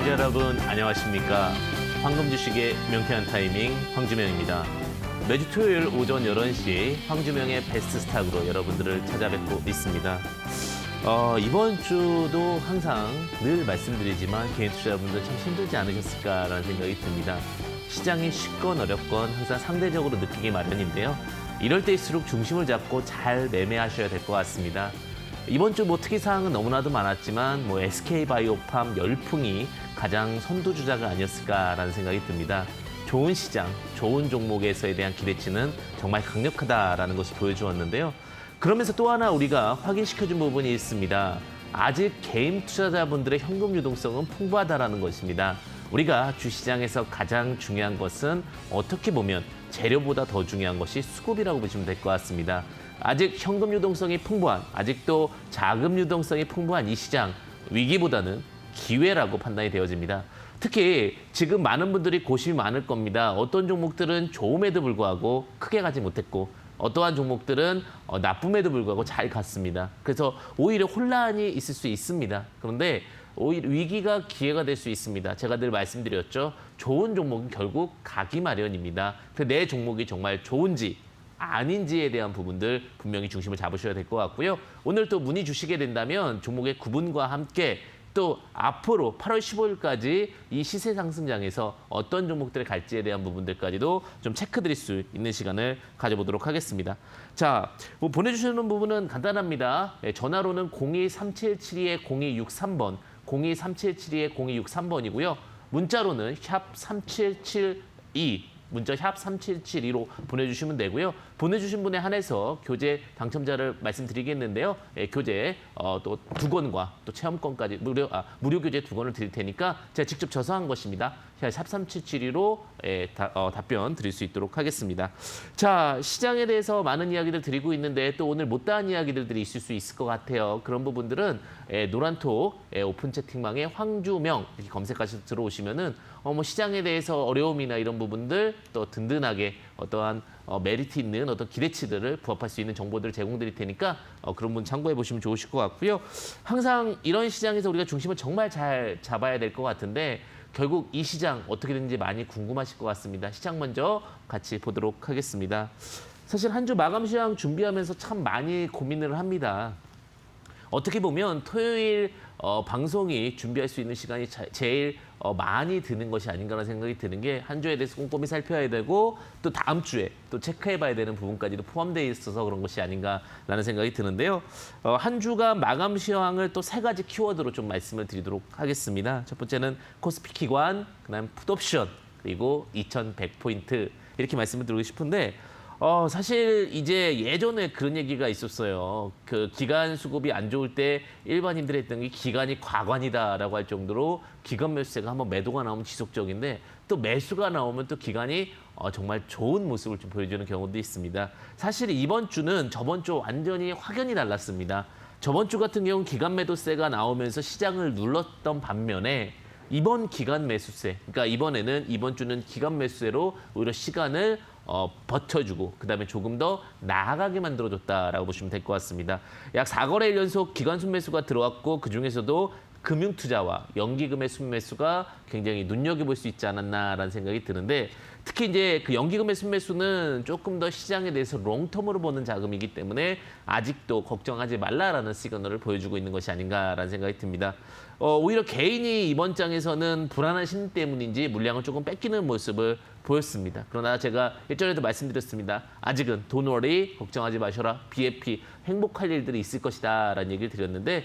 시청자 여러분 안녕하십니까? 황금 주식의 명쾌한 타이밍 황주명입니다. 매주 토요일 오전 11시 황주명의 베스트 스탁으로 여러분들을 찾아뵙고 있습니다. 이번 주도 항상 늘 말씀드리지만 개인 투자자분들 참 힘들지 않으셨을까라는 생각이 듭니다. 시장이 쉽건 어렵건 항상 상대적으로 느끼기 마련인데요. 이럴 때일수록 중심을 잡고 잘 매매하셔야 될 것 같습니다. 이번 주 특이 사항은 너무나도 많았지만 SK바이오팜 열풍이 가장 선두주자가 아니었을까라는 생각이 듭니다. 좋은 시장, 좋은 종목에서에 대한 기대치는 정말 강력하다라는 것을 보여주었는데요. 그러면서 또 하나 우리가 확인시켜준 부분이 있습니다. 아직 개인 투자자분들의 현금 유동성은 풍부하다라는 것입니다. 우리가 주시장에서 가장 중요한 것은 어떻게 보면 재료보다 더 중요한 것이 수급이라고 보시면 될 것 같습니다. 아직 현금 유동성이 풍부한, 아직도 자금 유동성이 풍부한 이 시장, 위기보다는 기회라고 판단이 되어집니다. 특히 지금 많은 분들이 고심이 많을 겁니다. 어떤 종목들은 좋음에도 불구하고 크게 가지 못했고 어떠한 종목들은 나쁨에도 불구하고 잘 갔습니다. 그래서 오히려 혼란이 있을 수 있습니다. 그런데 오히려 위기가 기회가 될 수 있습니다. 제가 늘 말씀드렸죠. 좋은 종목은 결국 가기 마련입니다. 내 종목이 정말 좋은지 아닌지에 대한 부분들 분명히 중심을 잡으셔야 될 것 같고요. 오늘 또 문의 주시게 된다면 종목의 구분과 함께 또 앞으로 8월 15일까지 이 시세 상승장에서 어떤 종목들이 갈지에 대한 부분들까지도 좀 체크드릴 수 있는 시간을 가져보도록 하겠습니다. 자, 보내주시는 부분은 간단합니다. 전화로는 02377-0263번, 02377-0263번이고요. 문자로는 샵 3772. 문자 샵 3772로 보내주시면 되고요. 보내주신 분에 한해서 교재 당첨자를 말씀드리겠는데요. 교재 또 2권과 또 체험권까지 무료 교재 2권을 드릴 테니까 제가 직접 저서한 것입니다. 샵 3772로 답변 드릴 수 있도록 하겠습니다. 자, 시장에 대해서 많은 이야기들 드리고 있는데 또 오늘 못다한 이야기들이 있을 수 있을 것 같아요. 그런 부분들은 노란톡 오픈 채팅방에 황주명 이렇게 검색하셔서 들어오시면은 시장에 대해서 어려움이나 이런 부분들 또 든든하게 어떠한 메리트 있는 어떤 기대치들을 부합할 수 있는 정보들을 제공드릴 테니까 그런 분 참고해 보시면 좋으실 것 같고요. 항상 이런 시장에서 우리가 중심을 정말 잘 잡아야 될 것 같은데 결국 이 시장 어떻게 되는지 많이 궁금하실 것 같습니다. 시장 먼저 같이 보도록 하겠습니다. 사실 한 주 마감 시황 준비하면서 참 많이 고민을 합니다. 어떻게 보면 토요일 방송이 준비할 수 있는 시간이 제일 많이 드는 것이 아닌가라는 생각이 드는 게 한 주에 대해서 꼼꼼히 살펴야 되고 또 다음 주에 또 체크해봐야 되는 부분까지도 포함되어 있어서 그런 것이 아닌가라는 생각이 드는데요. 한 주간 마감 시황을 또 3가지 키워드로 좀 말씀을 드리도록 하겠습니다. 첫 번째는 코스피 기관, 그다음 풋옵션, 그리고 2100포인트 이렇게 말씀을 드리고 싶은데 사실 이제 예전에 그런 얘기가 있었어요. 그 기간 수급이 안 좋을 때 일반인들이 했던 게 기간이 과관이다라고 할 정도로 기간 매수세가 한번 매도가 나오면 지속적인데 또 매수가 나오면 또 기간이 정말 좋은 모습을 좀 보여주는 경우도 있습니다. 사실 이번 주는 저번 주 완전히 확연히 달랐습니다. 저번 주 같은 경우는 기간 매도세가 나오면서 시장을 눌렀던 반면에 이번 기간 매수세, 그러니까 이번 주는 기간 매수세로 오히려 시간을 버텨주고 그다음에 조금 더 나아가게 만들어줬다라고 보시면 될 것 같습니다. 약 4거래일 연속 기관 순매수가 들어왔고 그중에서도 금융투자와 연기금의 순매수가 굉장히 눈여겨볼 수 있지 않았나라는 생각이 드는데 특히 이제 그 연기금의 순매수는 조금 더 시장에 대해서 롱텀으로 보는 자금이기 때문에 아직도 걱정하지 말라라는 시그널을 보여주고 있는 것이 아닌가라는 생각이 듭니다. 오히려 개인이 이번 장에서는 불안한 심리 때문인지 물량을 조금 뺏기는 모습을 보였습니다. 그러나 제가 예전에도 말씀드렸습니다. 아직은 Don't worry, 걱정하지 마셔라, BFP, 행복할 일들이 있을 것이다 라는 얘기를 드렸는데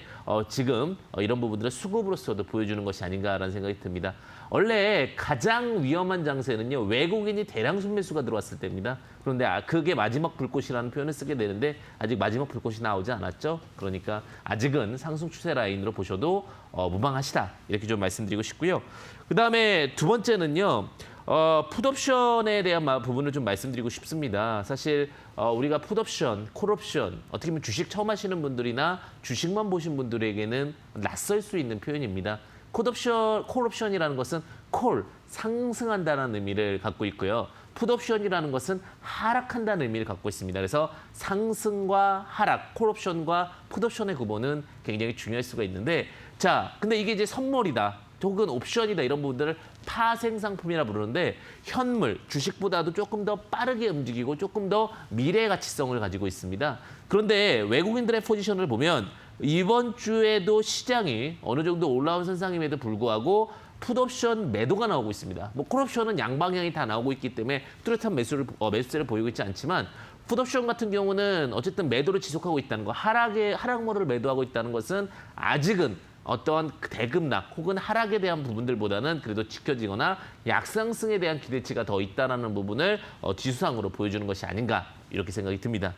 지금 이런 부분들은 수급으로서도 보여주는 것이 아닌가라는 생각이 듭니다. 원래 가장 위험한 장세는요. 외국인이 대량 순매수가 들어왔을 때입니다. 그런데 그게 마지막 불꽃이라는 표현을 쓰게 되는데 아직 마지막 불꽃이 나오지 않았죠. 그러니까 아직은 상승 추세 라인으로 보셔도 무방하시다. 이렇게 좀 말씀드리고 싶고요. 그다음에 두 번째는요. 풋옵션에 대한 부분을 좀 말씀드리고 싶습니다. 사실 우리가 풋옵션, 콜옵션, 어떻게 보면 주식 처음 하시는 분들이나 주식만 보신 분들에게는 낯설 수 있는 표현입니다. 콜옵션이라는 것은 상승한다는 의미를 갖고 있고요. 풋옵션이라는 것은 하락한다는 의미를 갖고 있습니다. 그래서 상승과 하락, 콜옵션과 풋옵션의 구분은 굉장히 중요할 수가 있는데 근데 이게 이제 선물이다. 혹은 옵션이다 이런 부분들을 파생 상품이라 부르는데 현물, 주식보다도 조금 더 빠르게 움직이고 조금 더 미래 가치성을 가지고 있습니다. 그런데 외국인들의 포지션을 보면 이번 주에도 시장이 어느 정도 올라온 선상임에도 불구하고 풋옵션 매도가 나오고 있습니다. 뭐 콜옵션은 양방향이 다 나오고 있기 때문에 뚜렷한 매수세를 보이고 있지 않지만 풋옵션 같은 경우는 어쨌든 매도를 지속하고 있다는 거, 하락모를 매도하고 있다는 것은 아직은 어떠한 대급락 혹은 하락에 대한 부분들보다는 그래도 지켜지거나 약상승에 대한 기대치가 더 있다는 부분을 지수상으로 보여주는 것이 아닌가 이렇게 생각이 듭니다.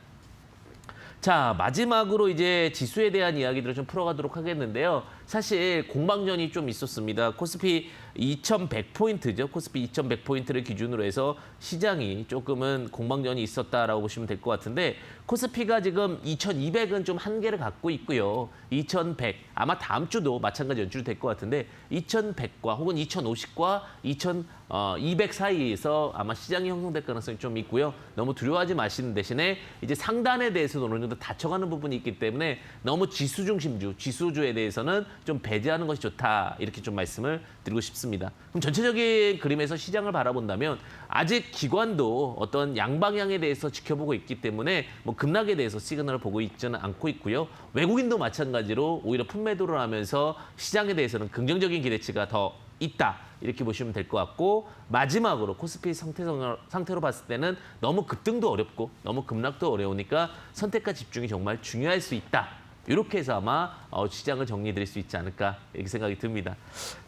자, 마지막으로 이제 지수에 대한 이야기들을 좀 풀어가도록 하겠는데요. 사실 공방전이 좀 있었습니다. 코스피 2100포인트죠. 코스피 2100포인트를 기준으로 해서 시장이 조금은 공방전이 있었다라고 보시면 될 것 같은데 코스피가 지금 2200은 좀 한계를 갖고 있고요. 2100 아마 다음 주도 마찬가지 연출이 될 것 같은데 2100과 혹은 2050과 2200 사이에서 아마 시장이 형성될 가능성이 좀 있고요. 너무 두려워하지 마시는 대신에 이제 상단에 대해서도 어느 정도 닫혀가는 부분이 있기 때문에 너무 지수 중심주, 지수주에 대해서는 좀 배제하는 것이 좋다 이렇게 좀 말씀을 드리고 싶습니다. 그럼 전체적인 그림에서 시장을 바라본다면 아직 기관도 어떤 양방향에 대해서 지켜보고 있기 때문에 뭐 급락에 대해서 시그널을 보고 있지는 않고 있고요. 외국인도 마찬가지로 오히려 품매도를 하면서 시장에 대해서는 긍정적인 기대치가 더 있다. 이렇게 보시면 될 것 같고 마지막으로 코스피 상태로 봤을 때는 너무 급등도 어렵고 너무 급락도 어려우니까 선택과 집중이 정말 중요할 수 있다. 이렇게 해서 아마 시장을 정리해드릴 수 있지 않을까 이렇게 생각이 듭니다.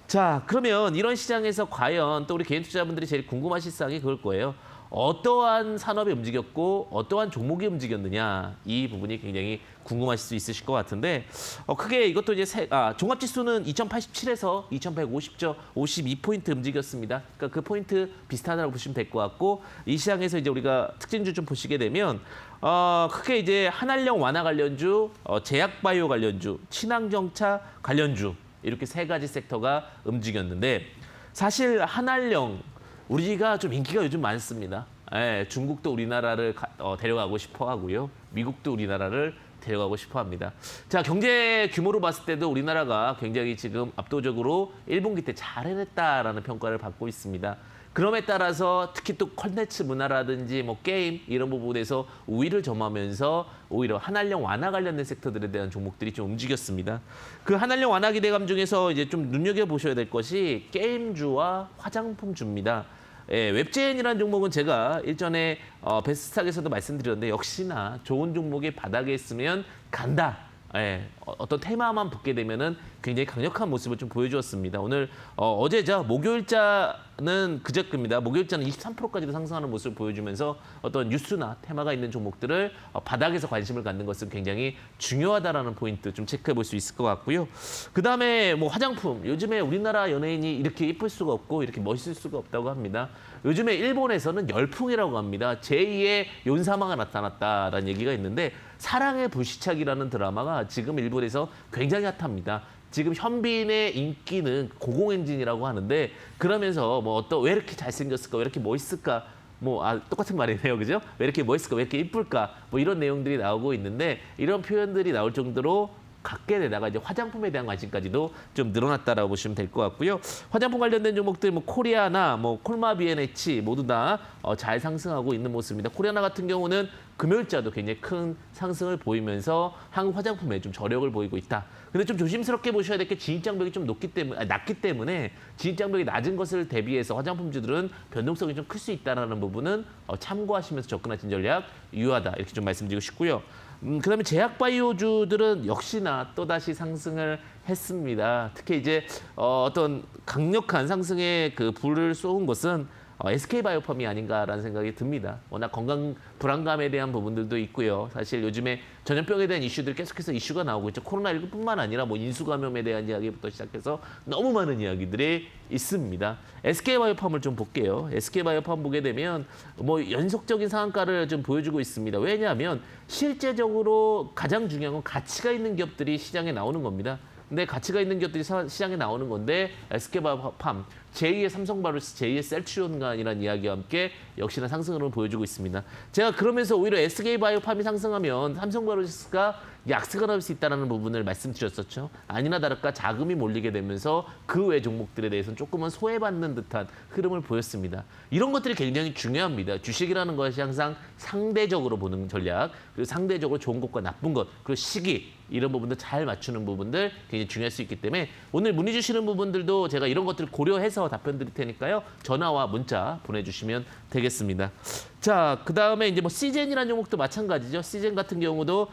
자, 그러면 이런 시장에서 과연 또 우리 개인 투자자분들이 제일 궁금하실 사항이 그럴 거예요. 어떠한 산업이 움직였고 어떠한 종목이 움직였느냐 이 부분이 굉장히 궁금하실 수 있으실 것 같은데 크게 이것도 이제 종합지수는 2087에서 2150죠. 52포인트 움직였습니다. 그러니까 그 포인트 비슷하다고 보시면 될 것 같고 이 시장에서 이제 우리가 특징주 좀 보시게 되면 크게 이제 한한령 완화 관련주, 제약바이오 관련주, 친환경차 관련주 이렇게 세 가지 섹터가 움직였는데 사실 한한령 우리가 좀 인기가 요즘 많습니다. 중국도 우리나라를 데려가고 싶어 하고요. 미국도 우리나라를 데려가고 싶어 합니다. 자, 경제 규모로 봤을 때도 우리나라가 굉장히 지금 압도적으로 1분기 때 잘 해냈다라는 평가를 받고 있습니다. 그럼에 따라서 특히 또 콘텐츠 문화라든지 뭐 게임 이런 부분에서 우위를 점하면서 오히려 한한령 완화 관련된 섹터들에 대한 종목들이 좀 움직였습니다. 그 한한령 완화 기대감 중에서 이제 좀 눈여겨보셔야 될 것이 게임주와 화장품주입니다. 웹젠이라는 종목은 제가 일전에 베스트스탁에서도 말씀드렸는데 역시나 좋은 종목이 바닥에 있으면 간다. 어떤 테마만 붙게 되면은 굉장히 강력한 모습을 좀 보여주었습니다. 오늘 어제죠. 목요일자는 그저께입니다. 목요일자는 23%까지도 상승하는 모습을 보여주면서 어떤 뉴스나 테마가 있는 종목들을 바닥에서 관심을 갖는 것은 굉장히 중요하다라는 포인트 좀 체크해 볼 수 있을 것 같고요. 그다음에 뭐 화장품. 요즘에 우리나라 연예인이 이렇게 예쁠 수가 없고 이렇게 멋있을 수가 없다고 합니다. 요즘에 일본에서는 열풍이라고 합니다. 제2의 윤사마가 나타났다라는 얘기가 있는데 사랑의 불시착이라는 드라마가 지금 일본에서 굉장히 핫합니다. 지금 현빈의 인기는 고공행진이라고 하는데 그러면서 뭐 왜 이렇게 잘생겼을까, 왜 이렇게 멋있을까, 똑같은 말이네요, 그죠? 왜 이렇게 멋있을까, 왜 이렇게 이쁠까, 뭐 이런 내용들이 나오고 있는데 이런 표현들이 나올 정도로 갖게 되다가 이제 화장품에 대한 관심까지도 좀 늘어났다라고 보시면 될 것 같고요. 화장품 관련된 종목들 뭐 코리아나 콜마 B&H 모두 다 잘 상승하고 있는 모습입니다. 코리아나 같은 경우는 금요일자도 굉장히 큰 상승을 보이면서 한국 화장품에 좀 저력을 보이고 있다. 근데 좀 조심스럽게 보셔야 될 게 진입장벽이 좀 낮기 때문에 진입장벽이 낮은 것을 대비해서 화장품주들은 변동성이 좀 클 수 있다는 부분은 참고하시면서 접근하신 전략 유효하다 이렇게 좀 말씀드리고 싶고요. 그다음에 제약바이오주들은 역시나 또다시 상승을 했습니다. 특히 이제 어떤 강력한 상승의 그 불을 쏘은 것은 SK바이오팜이 아닌가라는 생각이 듭니다. 워낙 건강 불안감에 대한 부분들도 있고요. 사실 요즘에 전염병에 대한 이슈들 계속해서 이슈가 나오고 있죠. 코로나19뿐만 아니라 뭐 인수감염에 대한 이야기부터 시작해서 너무 많은 이야기들이 있습니다. SK바이오팜을 좀 볼게요. SK바이오팜 보게 되면 뭐 연속적인 상한가를 좀 보여주고 있습니다. 왜냐하면 실제적으로 가장 중요한 건 가치가 있는 기업들이 시장에 나오는 겁니다. 근데 가치가 있는 기업들이 시장에 나오는 건데 SK바이오팜, 제2의 삼성바이오로스, 제2의 셀트리온간이라는 이야기와 함께 역시나 상승을 보여주고 있습니다. 제가 그러면서 오히려 SK바이오팜이 상승하면 삼성바이오로스가 약세가 나올 수 있다는 부분을 말씀드렸었죠. 아니나 다를까 자금이 몰리게 되면서 그 외 종목들에 대해서는 조금은 소외받는 듯한 흐름을 보였습니다. 이런 것들이 굉장히 중요합니다. 주식이라는 것이 항상 상대적으로 보는 전략, 그리고 상대적으로 좋은 것과 나쁜 것, 그리고 시기, 이런 부분들 잘 맞추는 부분들 굉장히 중요할 수 있기 때문에 오늘 문의 주시는 부분들도 제가 이런 것들을 고려해서 답변 드릴 테니까요. 전화와 문자 보내주시면 되겠습니다. 자, 그다음에 이제 뭐 시젠이라는 종목도 마찬가지죠. 시젠 같은 경우도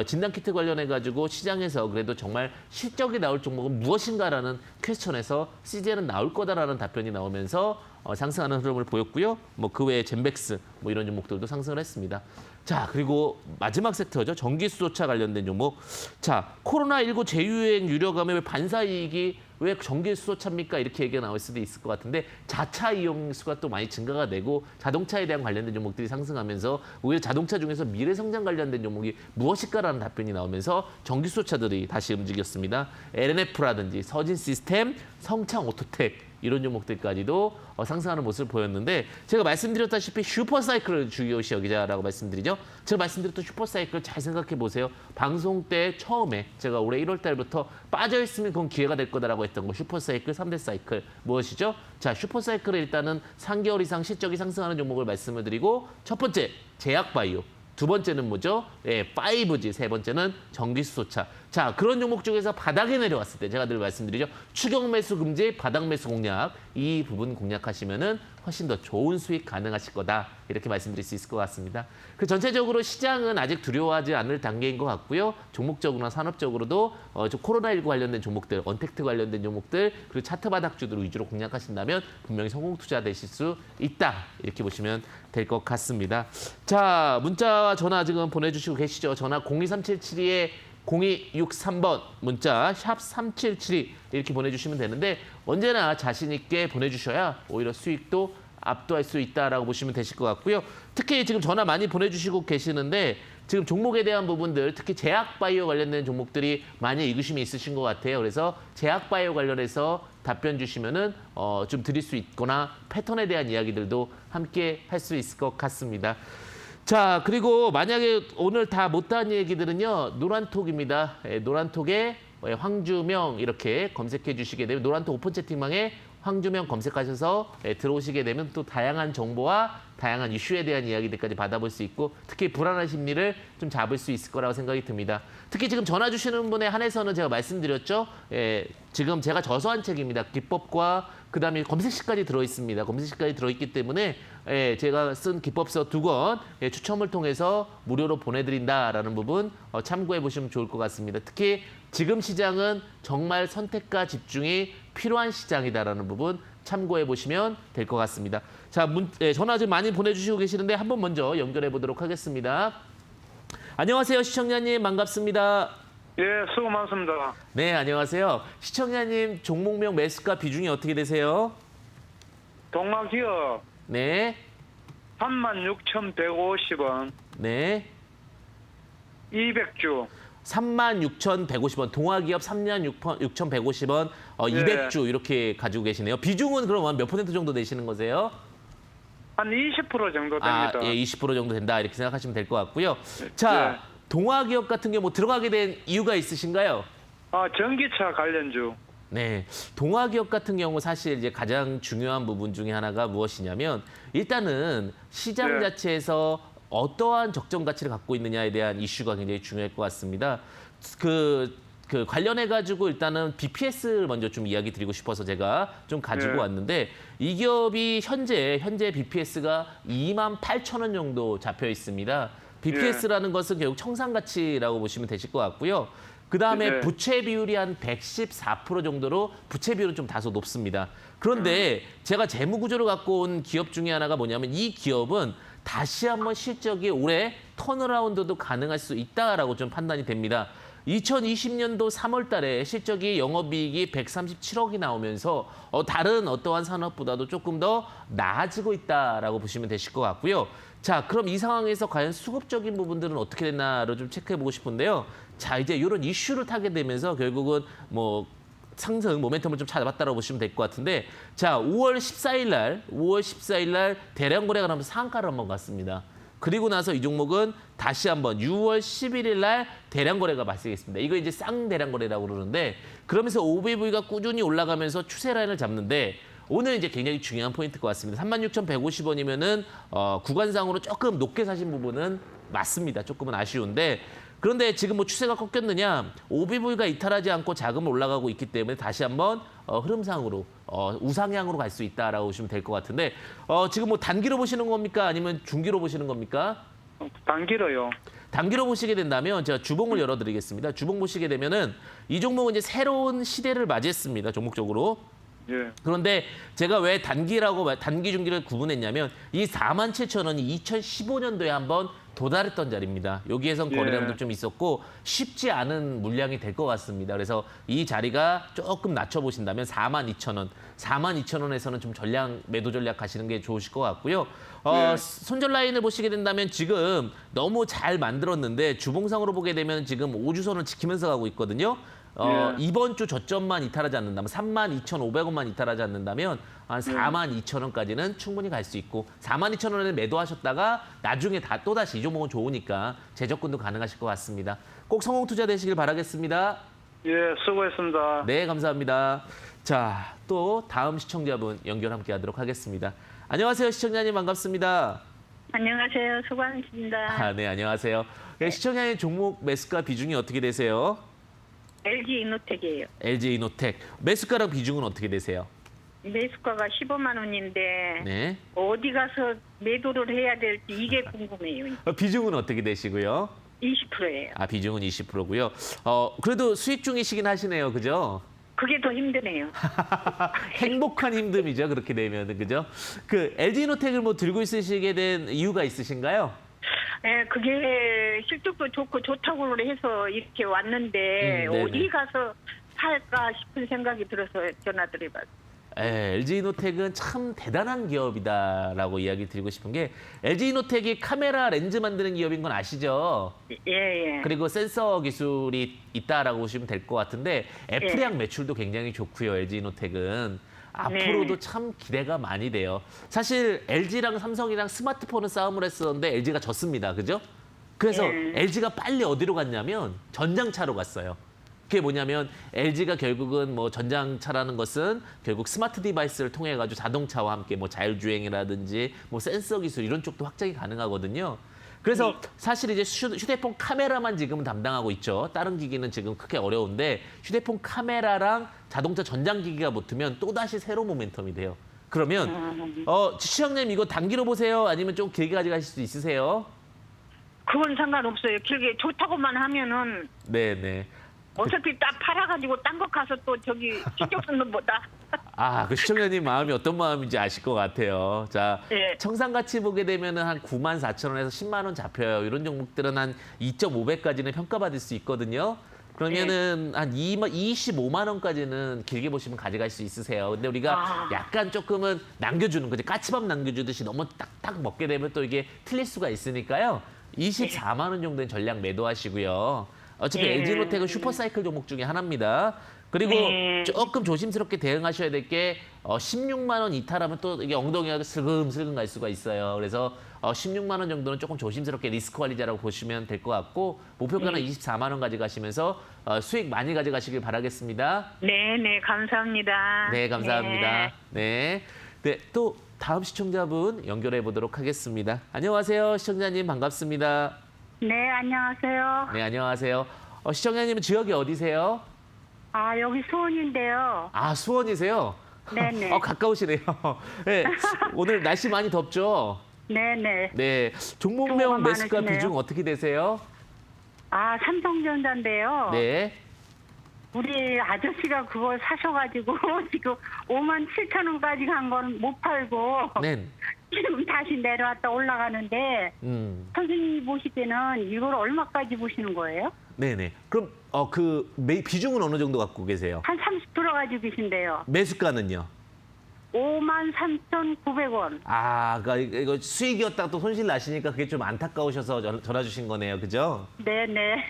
진단키트 관련해가지고 시장에서 그래도 정말 실적이 나올 종목은 무엇인가라는 퀘스천에서 시젠은 나올 거다라는 답변이 나오면서 상승하는 흐름을 보였고요. 뭐 그 외에 젠백스 뭐 이런 종목들도 상승을 했습니다. 자, 그리고 마지막 섹터죠. 전기수소차 관련된 종목. 자, 코로나19 재유행 유료감에 왜 반사이익이 왜 전기수소차입니까? 이렇게 얘기가 나올 수도 있을 것 같은데 자차 이용수가 또 많이 증가가 되고 자동차에 대한 관련된 종목들이 상승하면서 오히려 자동차 중에서 미래성장 관련된 종목이 무엇일까라는 답변이 나오면서 전기수소차들이 다시 움직였습니다. LNF라든지 서진시스템, 성창오토텍 이런 종목들까지도 상승하는 모습을 보였는데 제가 말씀드렸다시피 슈퍼사이클을 중요시 여기자라고 말씀드리죠. 제가 말씀드렸던 슈퍼사이클 잘 생각해 보세요. 방송 때 처음에 제가 올해 1월 달부터 빠져있으면 그건 기회가 될 거다라고 했던 거 슈퍼사이클, 3대 사이클 무엇이죠? 자, 슈퍼사이클에 일단은 3개월 이상 실적이 상승하는 종목을 말씀을 드리고 첫 번째, 제약바이오. 두 번째는 뭐죠? 예, 5G. 세 번째는 전기수소차. 자, 그런 종목 중에서 바닥에 내려왔을 때 제가 늘 말씀드리죠. 추격 매수 금지, 바닥 매수 공략. 이 부분 공략하시면은 훨씬 더 좋은 수익 가능하실 거다. 이렇게 말씀드릴 수 있을 것 같습니다. 그 전체적으로 시장은 아직 두려워하지 않을 단계인 것 같고요. 종목적으로나 산업적으로도 코로나19 관련된 종목들, 언택트 관련된 종목들, 그리고 차트 바닥주들 위주로 공략하신다면 분명히 성공 투자 되실 수 있다. 이렇게 보시면 될 것 같습니다. 자, 문자와 전화 지금 보내주시고 계시죠. 전화 02377에 0263번 문자 샵 3772 이렇게 보내주시면 되는데 언제나 자신 있게 보내주셔야 오히려 수익도 압도할 수 있다라고 보시면 되실 것 같고요. 특히 지금 전화 많이 보내주시고 계시는데 지금 종목에 대한 부분들 특히 제약바이오 관련된 종목들이 많이 의구심이 있으신 것 같아요. 그래서 제약바이오 관련해서 답변 주시면은 좀 드릴 수 있거나 패턴에 대한 이야기들도 함께 할 수 있을 것 같습니다. 자, 그리고 만약에 오늘 다 못한 얘기들은요. 노란톡입니다. 노란톡에 황주명 이렇게 검색해 주시게 되면 노란톡 오픈 채팅방에 황주명 검색하셔서 들어오시게 되면 또 다양한 정보와 다양한 이슈에 대한 이야기들까지 받아볼 수 있고 특히 불안한 심리를 좀 잡을 수 있을 거라고 생각이 듭니다. 특히 지금 전화 주시는 분에 한해서는 제가 말씀드렸죠. 지금 제가 저서한 책입니다. 기법과 그다음에 검색시까지 들어있습니다. 검색시까지 들어있기 때문에 제가 쓴 기법서 2권 추첨을 통해서 무료로 보내드린다라는 부분 참고해 보시면 좋을 것 같습니다. 특히 지금 시장은 정말 선택과 집중이 필요한 시장이다라는 부분 참고해 보시면 될 것 같습니다. 자, 전화 좀 많이 보내주시고 계시는데 한번 먼저 연결해 보도록 하겠습니다. 안녕하세요, 시청자님 반갑습니다. 예, 수고 많습니다. 네, 안녕하세요. 시청자님 종목명 매수가 비중이 어떻게 되세요? 동아기업 네, 36,150원, 네. 200주. 36,150원, 동아기업 36,150원, 200주 이렇게 가지고 계시네요. 비중은 그럼 몇 퍼센트 정도 되시는 거세요? 한 20% 정도 됩니다. 예, 20% 정도 된다 이렇게 생각하시면 될 것 같고요. 자, 네. 동아기업 같은 경우 뭐 들어가게 된 이유가 있으신가요? 전기차 관련주. 네, 동아기업 같은 경우 사실 이제 가장 중요한 부분 중에 하나가 무엇이냐면 일단은 시장 네. 자체에서 어떠한 적정 가치를 갖고 있느냐에 대한 이슈가 굉장히 중요할 것 같습니다. 그 관련해 가지고 일단은 BPS를 먼저 좀 이야기 드리고 싶어서 제가 좀 가지고 네. 왔는데 이 기업이 현재 BPS가 28,000원 정도 잡혀 있습니다. BPS라는 것은 결국 청산 가치라고 보시면 되실 것 같고요. 그다음에 네. 부채 비율이 한 114% 정도로 부채 비율은 좀 다소 높습니다. 그런데 제가 재무 구조를 갖고 온 기업 중에 하나가 뭐냐면 이 기업은 다시 한번 실적이 올해 턴어라운드도 가능할 수 있다라고 좀 판단이 됩니다. 2020년도 3월 달에 실적이 영업이익이 137억이 나오면서 다른 어떠한 산업보다도 조금 더 나아지고 있다라고 보시면 되실 것 같고요. 자, 그럼 이 상황에서 과연 수급적인 부분들은 어떻게 됐나를 좀 체크해보고 싶은데요. 자, 이제 이런 이슈를 타게 되면서 결국은 뭐 상승 모멘텀을 좀 찾아봤다고 보시면 될 것 같은데 자, 5월 14일 날 대량 거래가 나면서 상한가를 한번 갔습니다. 그리고 나서 이 종목은 다시 한번 6월 11일 날 대량 거래가 발생했습니다. 이거 이제 쌍대량 거래라고 그러는데 그러면서 OBV가 꾸준히 올라가면서 추세 라인을 잡는데 오늘 이제 굉장히 중요한 포인트일 것 같습니다. 36,150원이면은 구간상으로 조금 높게 사신 부분은 맞습니다. 조금은 아쉬운데 그런데 지금 뭐 추세가 꺾였느냐? OBV가 이탈하지 않고 자금을 올라가고 있기 때문에 다시 한번 흐름상으로 우상향으로 갈 수 있다라고 보시면 될 것 같은데 지금 뭐 단기로 보시는 겁니까? 아니면 중기로 보시는 겁니까? 단기로요. 단기로 보시게 된다면 제가 주봉을 열어드리겠습니다. 주봉 보시게 되면은 이 종목은 이제 새로운 시대를 맞이했습니다. 종목적으로. 예. 그런데 제가 왜 단기라고 단기 중기를 구분했냐면 이 47,000원이 2015년도에 한번 도달했던 자리입니다. 여기에선 예. 거래량도 좀 있었고 쉽지 않은 물량이 될 것 같습니다. 그래서 이 자리가 조금 낮춰보신다면 42,000원, 42,000원에서는 좀 매도 전략 가시는 게 좋으실 것 같고요. 예. 손절 라인을 보시게 된다면 지금 너무 잘 만들었는데 주봉상으로 보게 되면 지금 5주선을 지키면서 가고 있거든요. 예. 이번 주 저점만 이탈하지 않는다면 32,500원만 이탈하지 않는다면 한 42,000원까지는 충분히 갈 수 있고 42,000원에 매도하셨다가 나중에 또다시 이 종목은 좋으니까 재접근도 가능하실 것 같습니다. 꼭 성공 투자 되시길 바라겠습니다. 예, 수고했습니다. 네, 감사합니다. 자, 또 다음 시청자분 연결 함께 하도록 하겠습니다. 안녕하세요, 시청자님 반갑습니다. 안녕하세요. 수고하셨습니다. 네, 안녕하세요. 네, 시청자님 종목 매수가 비중이 어떻게 되세요? LG 이노텍이에요. LG 이노텍. 매수가랑 비중은 어떻게 되세요? 매수가가 15만 원인데 네. 어디 가서 매도를 해야 될지 이게 궁금해요. 비중은 어떻게 되시고요? 20%예요. 아, 비중은 20%고요. 그래도 수익 중이시긴 하시네요. 그죠? 그게 더 힘드네요. 행복한 힘듦이죠. 그렇게 되면. 그죠? 그 LG 이노텍을 뭐 들고 있으시게 된 이유가 있으신가요? 예, 그게 실적도 좋고 좋다고 해서 이렇게 왔는데 네네. 어디 가서 살까 싶은 생각이 들어서 전화드려봤어요. LG 이노텍은 참 대단한 기업이다라고 이야기 드리고 싶은 게 LG 이노텍이 카메라 렌즈 만드는 기업인 건 아시죠? 예, 예. 그리고 센서 기술이 있다라고 보시면 될 것 같은데 애플량 매출도 굉장히 좋고요. LG 이노텍은. 앞으로도 참 기대가 많이 돼요. 사실 LG랑 삼성이랑 스마트폰은 싸움을 했었는데 LG가 졌습니다. 그죠? 그래서 LG가 빨리 어디로 갔냐면 전장차로 갔어요. 그게 뭐냐면 LG가 결국은 뭐 전장차라는 것은 결국 스마트 디바이스를 통해 가지고 자동차와 함께 뭐 자율주행이라든지 뭐 센서 기술 이런 쪽도 확장이 가능하거든요. 그래서 사실 이제 휴대폰 카메라만 지금은 담당하고 있죠. 다른 기기는 지금 크게 어려운데 휴대폰 카메라랑 자동차 전장기기가 붙으면 또다시 새로운 모멘텀이 돼요. 그러면 시청자님 이거 단기로 보세요? 아니면 좀 길게 가져가실 수 있으세요? 그건 상관없어요. 길게 좋다고만 하면은 네네. 어차피 딱 팔아가지고 딴 거 가서 또 저기 실적 쓰는 보다. 그 시청자님 마음이 어떤 마음인지 아실 것 같아요. 자, 예. 청산가치 보게 되면은 한 94,000원에서 10만 원 잡혀요. 이런 종목들은 한 2.5배까지는 평가받을 수 있거든요. 그러면은 한 25만 원까지는 길게 보시면 가져갈 수 있으세요. 근데 우리가 약간 조금은 남겨주는 거지. 까치밥 남겨주듯이 너무 딱딱 먹게 되면 또 이게 틀릴 수가 있으니까요. 24만 원 정도는 전량 매도하시고요. 어차피 LG노텍은 슈퍼사이클 종목 중에 하나입니다. 그리고 조금 조심스럽게 대응하셔야 될 게 16만 원 이탈하면 또 이게 엉덩이가 슬금슬금 갈 수가 있어요. 그래서 16만 원 정도는 조금 조심스럽게 리스크 관리자라고 보시면 될 것 같고 목표가는 24만 원 가져가시면서 수익 많이 가져가시길 바라겠습니다. 네, 감사합니다. 네, 감사합니다. 네. 네, 또 다음 시청자분 연결해 보도록 하겠습니다. 안녕하세요. 시청자님 반갑습니다. 네, 안녕하세요. 네, 안녕하세요. 시청자님은 지역이 어디세요? 여기 수원인데요. 수원이세요? 네네. 가까우시네요. 네, 오늘 날씨 많이 덥죠? 네네. 네, 종목명 수고가 매수가 많으시네요. 비중 어떻게 되세요? 삼성전자인데요. 네. 우리 아저씨가 그걸 사셔가지고 지금 57,000원까지 간 건 못 팔고 네. 지금 다시 내려왔다 올라가는데 선생님이 보실 때는 이걸 얼마까지 보시는 거예요? 네네. 그럼 비중은 어느 정도 갖고 계세요? 한 30% 가지고 계신데요. 매수가는요? 53,900원. 그러니까 이거 수익이었다가 또 손실 나시니까 그게 좀 안타까우셔서 전화 주신 거네요. 그죠? 네네.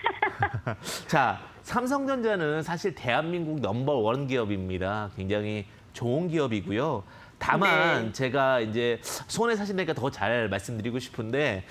자, 삼성전자는 사실 대한민국 넘버원 기업입니다. 굉장히 좋은 기업이고요. 다만 네. 제가 이제 손에 사시니까 더 잘 말씀드리고 싶은데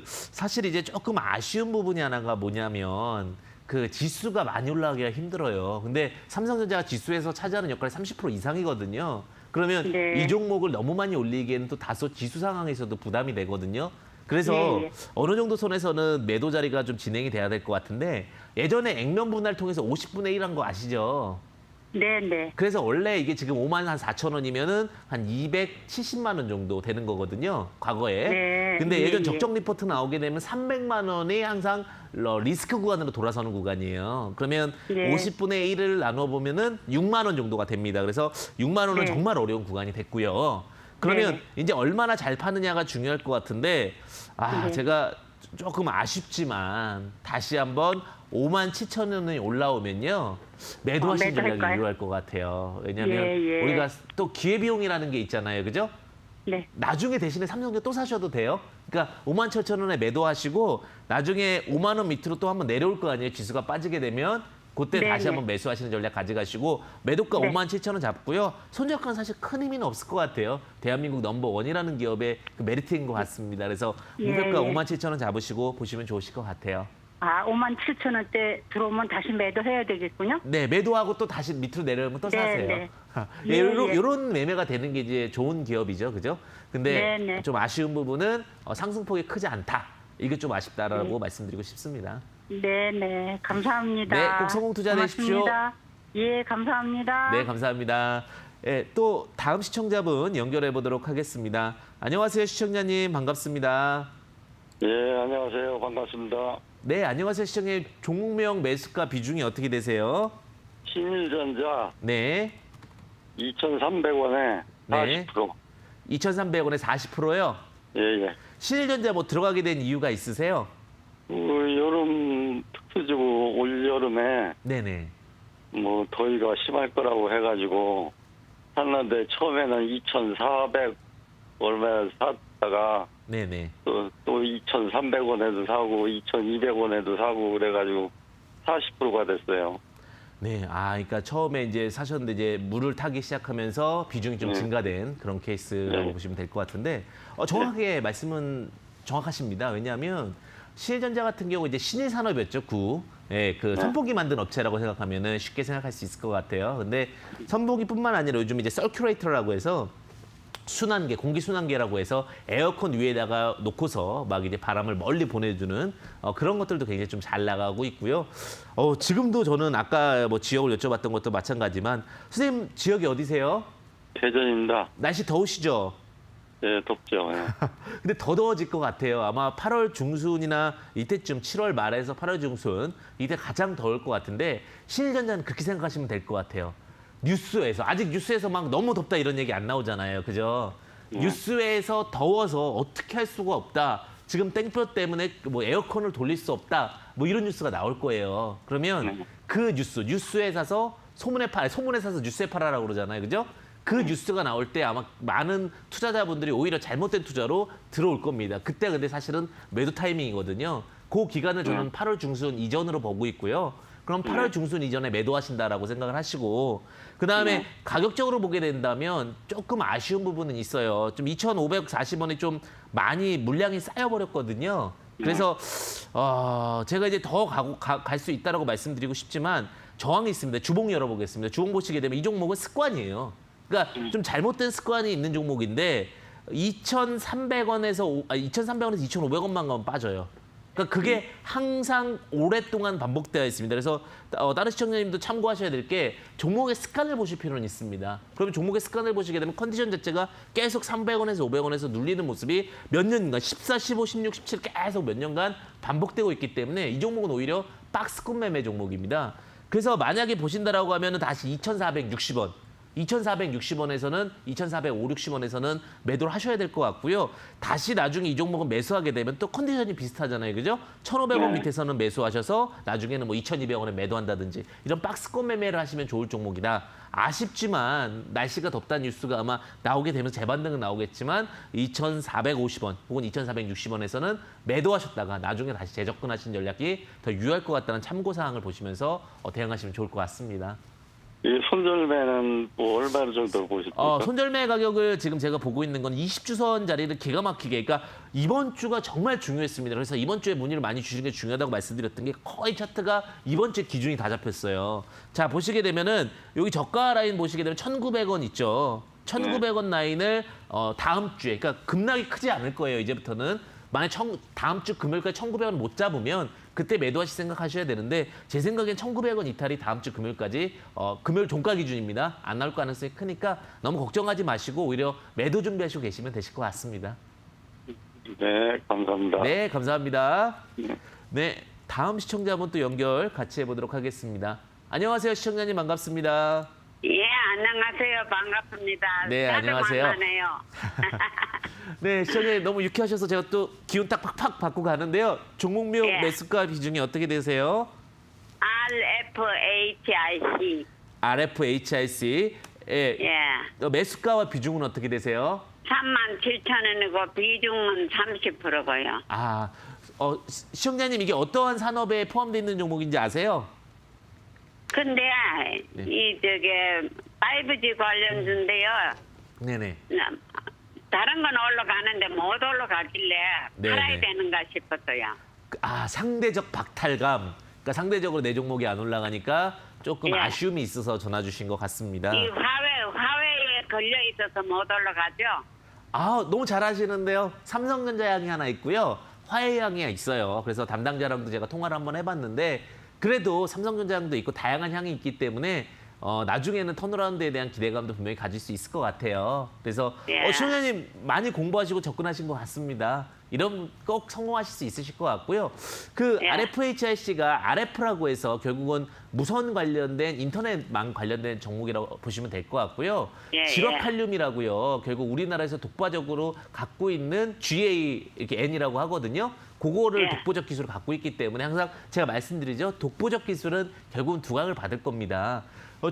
사실 이제 조금 아쉬운 부분이 하나가 뭐냐면 그 지수가 많이 올라가기가 힘들어요. 근데 삼성전자가 지수에서 차지하는 역할이 30% 이상이거든요. 그러면 네. 이 종목을 너무 많이 올리기에는 또 다소 지수 상황에서도 부담이 되거든요. 그래서 예, 예. 어느 정도 선에서는 매도 자리가 좀 진행이 돼야 될 것 같은데 예전에 액면 분할 통해서 50분의 1 한 거 아시죠? 네네. 그래서 원래 이게 지금 5만 한 4천 원이면은 한 270만 원 정도 되는 거거든요. 과거에. 네. 근데 예, 예전 예. 적정 리포트 나오게 되면 300만 원이 항상 리스크 구간으로 돌아서는 구간이에요. 그러면 네. 50분의 1을 나눠 보면은 6만 원 정도가 됩니다. 그래서 6만 원은 네. 정말 어려운 구간이 됐고요. 그러면 네. 이제 얼마나 잘 파느냐가 중요할 것 같은데 네. 제가 조금 아쉽지만 다시 한번 5만 7천 원이 올라오면요. 매도하시는 전략이 매도할까요? 유효할 것 같아요. 왜냐하면 예, 예. 우리가 또 기회비용이라는 게 있잖아요. 그죠? 네. 나중에 대신에 삼성전자 또 사셔도 돼요. 그러니까 5만 7천 원에 매도하시고 나중에 5만 원 밑으로 또 한번 내려올 거 아니에요. 지수가 빠지게 되면 그때 네, 다시 네. 한번 매수하시는 전략 가져가시고 매도가 네. 5만 7천 원 잡고요. 손절가는 사실 큰 의미는 없을 것 같아요. 대한민국 넘버원이라는 기업의 그 메리트인 것 같습니다. 그래서 예, 목표가 예. 5만 7천 원 잡으시고 보시면 좋으실 것 같아요. 5만 7천 원대 들어오면 다시 매도해야 되겠군요. 네, 매도하고 또 다시 밑으로 내려오면 또 네, 사세요. 네. 예, 예, 예. 이런 매매가 되는 게 이제 좋은 기업이죠, 그죠? 근데 네, 네. 좀 아쉬운 부분은 상승폭이 크지 않다. 이게 좀 아쉽다라고 네. 말씀드리고 싶습니다. 네네. 감사합니다. 네, 꼭 성공 투자 되십시오. 고맙습니다. 예, 감사합니다. 네, 감사합니다. 예, 또 다음 시청자분 연결해 보도록 하겠습니다. 안녕하세요, 시청자님 반갑습니다. 예, 안녕하세요. 반갑습니다. 네, 안녕하세요, 시청자님. 종목명 매수가 비중이 어떻게 되세요? 신일전자 네, 2,300원에 네. 40%. 2,300원에 40%요. 예, 예. 신일전자 뭐 들어가게 된 이유가 있으세요? 여름 특수지구 올여름에 네네. 뭐 더위가 심할 거라고 해가지고 샀는데 처음에는 2,400 얼마에 샀다가 네네. 또 2,300원에도 사고 2,200원에도 사고 그래가지고 40%가 됐어요. 네, 그러니까 처음에 이제 사셨는데 이제 물을 타기 시작하면서 비중이 좀 네. 증가된 그런 케이스라고 네. 보시면 될 것 같은데 정확하게 말씀은 정확하십니다. 왜냐하면 신일전자 같은 경우 이제 신일산업이었죠, 예, 그 선풍기 만든 업체라고 생각하면은 쉽게 생각할 수 있을 것 같아요. 근데 선풍기뿐만 아니라 요즘 이제 서큘레이터라고 해서 순환계, 공기 순환계라고 해서 에어컨 위에다가 놓고서 막 이제 바람을 멀리 보내주는 그런 것들도 굉장히 좀 잘 나가고 있고요. 지금도 저는 아까 뭐 지역을 여쭤봤던 것도 마찬가지지만 선생님 지역이 어디세요? 대전입니다. 날씨 더우시죠? 예, 덥죠. 예. 근데 더 더워질 것 같아요. 아마 8월 중순이나 이때쯤 7월 말에서 8월 중순 이때 가장 더울 것 같은데 신일전자는 그렇게 생각하시면 될 것 같아요. 뉴스에서 아직 뉴스에서 막 너무 덥다 이런 얘기 안 나오잖아요. 그죠? 뉴스에서 더워서 어떻게 할 수가 없다. 지금 땡볕 때문에 뭐 에어컨을 돌릴 수 없다. 뭐 이런 뉴스가 나올 거예요. 그러면 그 뉴스에 사서 소문에 사서 뉴스에 팔아라고 그러잖아요. 그죠? 그 뉴스가 나올 때 아마 많은 투자자분들이 오히려 잘못된 투자로 들어올 겁니다. 그때 근데 사실은 매도 타이밍이거든요. 그 기간을 저는 8월 중순 이전으로 보고 있고요. 그럼 8월 중순 이전에 매도하신다라고 생각을 하시고 그다음에 가격적으로 보게 된다면 조금 아쉬운 부분은 있어요. 좀 2,540원이 좀 많이 물량이 쌓여버렸거든요. 그래서 제가 이제 더 갈 수 있다라고 말씀드리고 싶지만 저항이 있습니다. 주봉 열어보겠습니다. 주봉 보시게 되면 이 종목은 습관이에요. 그러니까 좀 잘못된 습관이 있는 종목인데 2,300원에서 2,500원만 가면 빠져요. 그러니까 그게 항상 오랫동안 반복되어 있습니다. 그래서 다른 시청자님도 참고하셔야 될 게 종목의 습관을 보실 필요는 있습니다. 그러면 종목의 습관을 보시게 되면 컨디션 자체가 계속 300원에서 500원에서 눌리는 모습이 몇 년간 14, 15, 16, 17 계속 몇 년간 반복되고 있기 때문에 이 종목은 오히려 박스권 매매 종목입니다. 그래서 만약에 보신다라고 하면 다시 2,460원. 2,460원에서는 2,450원에서는 매도를 하셔야 될 것 같고요. 다시 나중에 이 종목은 매수하게 되면 또 컨디션이 비슷하잖아요. 그죠? 1,500원 밑에서는 매수하셔서 나중에는 뭐 2,200원에 매도한다든지 이런 박스권 매매를 하시면 좋을 종목이다. 아쉽지만 날씨가 덥다는 뉴스가 아마 나오게 되면서 재반등은 나오겠지만 2,450원 혹은 2,460원에서는 매도하셨다가 나중에 다시 재접근하신 전략이 더 유효할 것 같다는 참고사항을 보시면서 대응하시면 좋을 것 같습니다. 이 손절매는 뭐 얼마 정도 보십니까? 손절매 가격을 지금 제가 보고 있는 건 20주선 자리를 기가 막히게, 그러니까 이번 주가 정말 중요했습니다. 그래서 이번 주에 문의를 많이 주시는 게 중요하다고 말씀드렸던 게 거의 차트가 이번 주에 기준이 다 잡혔어요. 자, 보시게 되면은 여기 저가 라인 보시게 되면 1,900원 있죠. 1,900원 라인을 다음 주에, 그러니까 급락이 크지 않을 거예요. 이제부터는. 만약 다음 주 금요일까지 1,900원 못 잡으면 그때 매도하실 생각하셔야 되는데, 제 생각엔 1,900원 이탈이 다음 주 금요일까지 금요일 종가 기준입니다. 안 나올 가능성이 크니까 너무 걱정하지 마시고 오히려 매도 준비하시고 계시면 되실 것 같습니다. 네, 감사합니다. 네, 감사합니다. 네. 네, 다음 시청자분 또 연결 같이 해보도록 하겠습니다. 안녕하세요, 시청자님 반갑습니다. 예, 안녕하세요. 반갑습니다. 네, 안녕하세요. 만나네요. 네, 시청자님 너무 유쾌하셔서 제가 또 기운 딱 팍팍 받고 가는데요. 종목명 예. 매수가 비중이 어떻게 되세요? RFHIC. RFHIC. 예. 예. 매수가와 비중은 어떻게 되세요? 37,000원이고 비중은 30%고요. 시청자님 이게 어떠한 산업에 포함되어 있는 종목인지 아세요? 근데 네. 이 저게 5G 관련주인데요. 네네. 다른 건 올라가는데 못 올라가길래 네네. 팔아야 되는가 싶었어요. 상대적 박탈감. 그러니까 상대적으로 내 종목이 안 올라가니까 조금 예. 아쉬움이 있어서 전화 주신 것 같습니다. 이 화웨이에 걸려 있어서 못 올라가죠. 너무 잘하시는데요. 삼성전자 향이 하나 있고요. 화웨이 향이 있어요. 그래서 담당자랑도 제가 통화를 한번 해봤는데 그래도 삼성전자 향도 있고 다양한 향이 있기 때문에 나중에는 턴어라운드에 대한 기대감도 분명히 가질 수 있을 것 같아요. 그래서 예. 시청자님 많이 공부하시고 접근하신 것 같습니다. 이런 꼭 성공하실 수 있으실 것 같고요. 예. RFHIC가 RF라고 해서 결국은 무선 관련된 인터넷망 관련된 종목이라고 보시면 될 것 같고요. 예, 지력칼륨이라고요. 결국 우리나라에서 독보적으로 갖고 있는 GA 이렇게 N이라고 하거든요. 그거를 예. 독보적 기술을 갖고 있기 때문에 항상 제가 말씀드리죠. 독보적 기술은 결국은 두각을 받을 겁니다.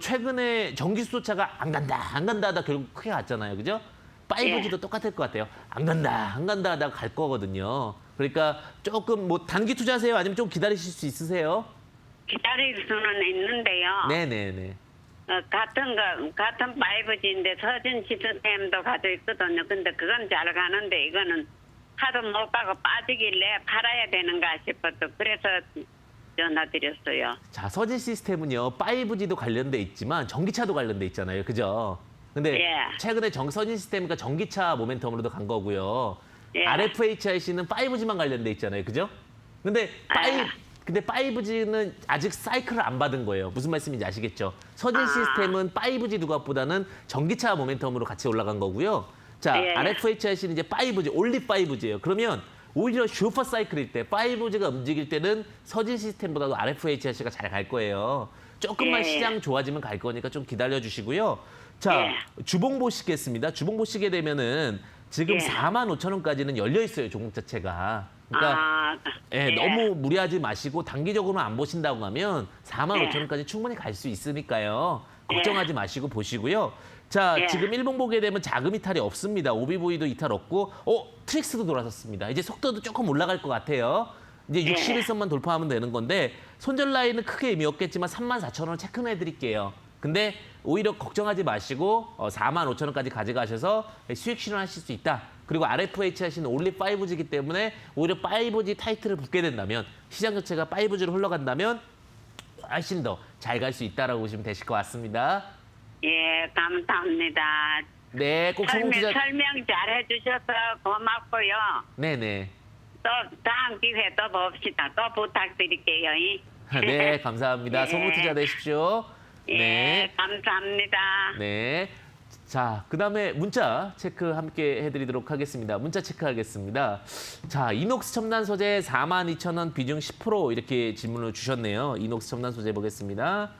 최근에 전기수소차가 안 간다 하다 결국 크게 갔잖아요. 그죠? 5G도 예. 똑같을 것 같아요. 안 간다 하다가 갈 거거든요. 그러니까 조금 뭐 단기 투자하세요? 아니면 좀 기다리실 수 있으세요? 기다릴 수는 있는데요. 네네네. 같은 5G인데 서진 시스템도 가지고 있거든요. 근데 그건 잘 가는데 이거는 하도 못 가고 빠지길래 팔아야 되는가 싶어서 그래서 전화드렸어요. 자, 서진 시스템은요. 5G도 관련돼 있지만 전기차도 관련돼 있잖아요. 그죠? 근데 예. 최근에 서진 시스템이니까 전기차 모멘텀으로도 간 거고요. 예. RFHIC는 5G만 관련돼 있잖아요. 그죠? 근데 5G는 아직 사이클을 안 받은 거예요. 무슨 말씀인지 아시겠죠? 서진 시스템은 5G 두각보다는 전기차 모멘텀으로 같이 올라간 거고요. 자, 예. RFHIC는 이제 5G, 올리 5G예요. 그러면 오히려 슈퍼 사이클일 때, 5G가 움직일 때는 서진 시스템보다도 RFHIC가 잘 갈 거예요. 조금만 예. 시장 좋아지면 갈 거니까 좀 기다려 주시고요. 자, 예. 주봉 보시겠습니다. 주봉 보시게 되면은 지금 예. 45,000원까지는 열려 있어요, 종목 자체가. 그러니까 예. 너무 무리하지 마시고 단기적으로만 안 보신다고 하면 45,000원까지 충분히 갈 수 있으니까요. 걱정하지 마시고 보시고요. 자, 예. 지금 일봉 보게 되면 자금 이탈이 없습니다. 오비보이도 이탈 없고, 트릭스도 돌아섰습니다. 이제 속도도 조금 올라갈 것 같아요. 이제 예. 61선만 돌파하면 되는 건데 손절 라인은 크게 의미 없겠지만 34,000원 체크해 드릴게요. 근데 오히려 걱정하지 마시고 45,000원까지 가져가셔서 수익 실현하실 수 있다. 그리고 RFH 하시는 올리 5G이기 때문에 오히려 5G 타이틀을 붙게 된다면 시장 자체가 5G로 흘러간다면 훨씬 더 잘 갈 수 있다라고 보시면 되실 것 같습니다. 예, 감사합니다. 네, 꼭 성공 투자. 설명 잘 해주셔서 고맙고요. 네네. 또 다음 기회 또 봅시다. 또 부탁드릴게요. 네, 감사합니다. 예. 성공 투자 되십시오. 예, 네. 감사합니다. 네. 자, 그다음에 문자 체크 함께 해드리도록 하겠습니다. 문자 체크하겠습니다. 자, 이녹스 첨단 소재 42,000원 비중 10% 이렇게 질문을 주셨네요. 이녹스 첨단 소재 보겠습니다.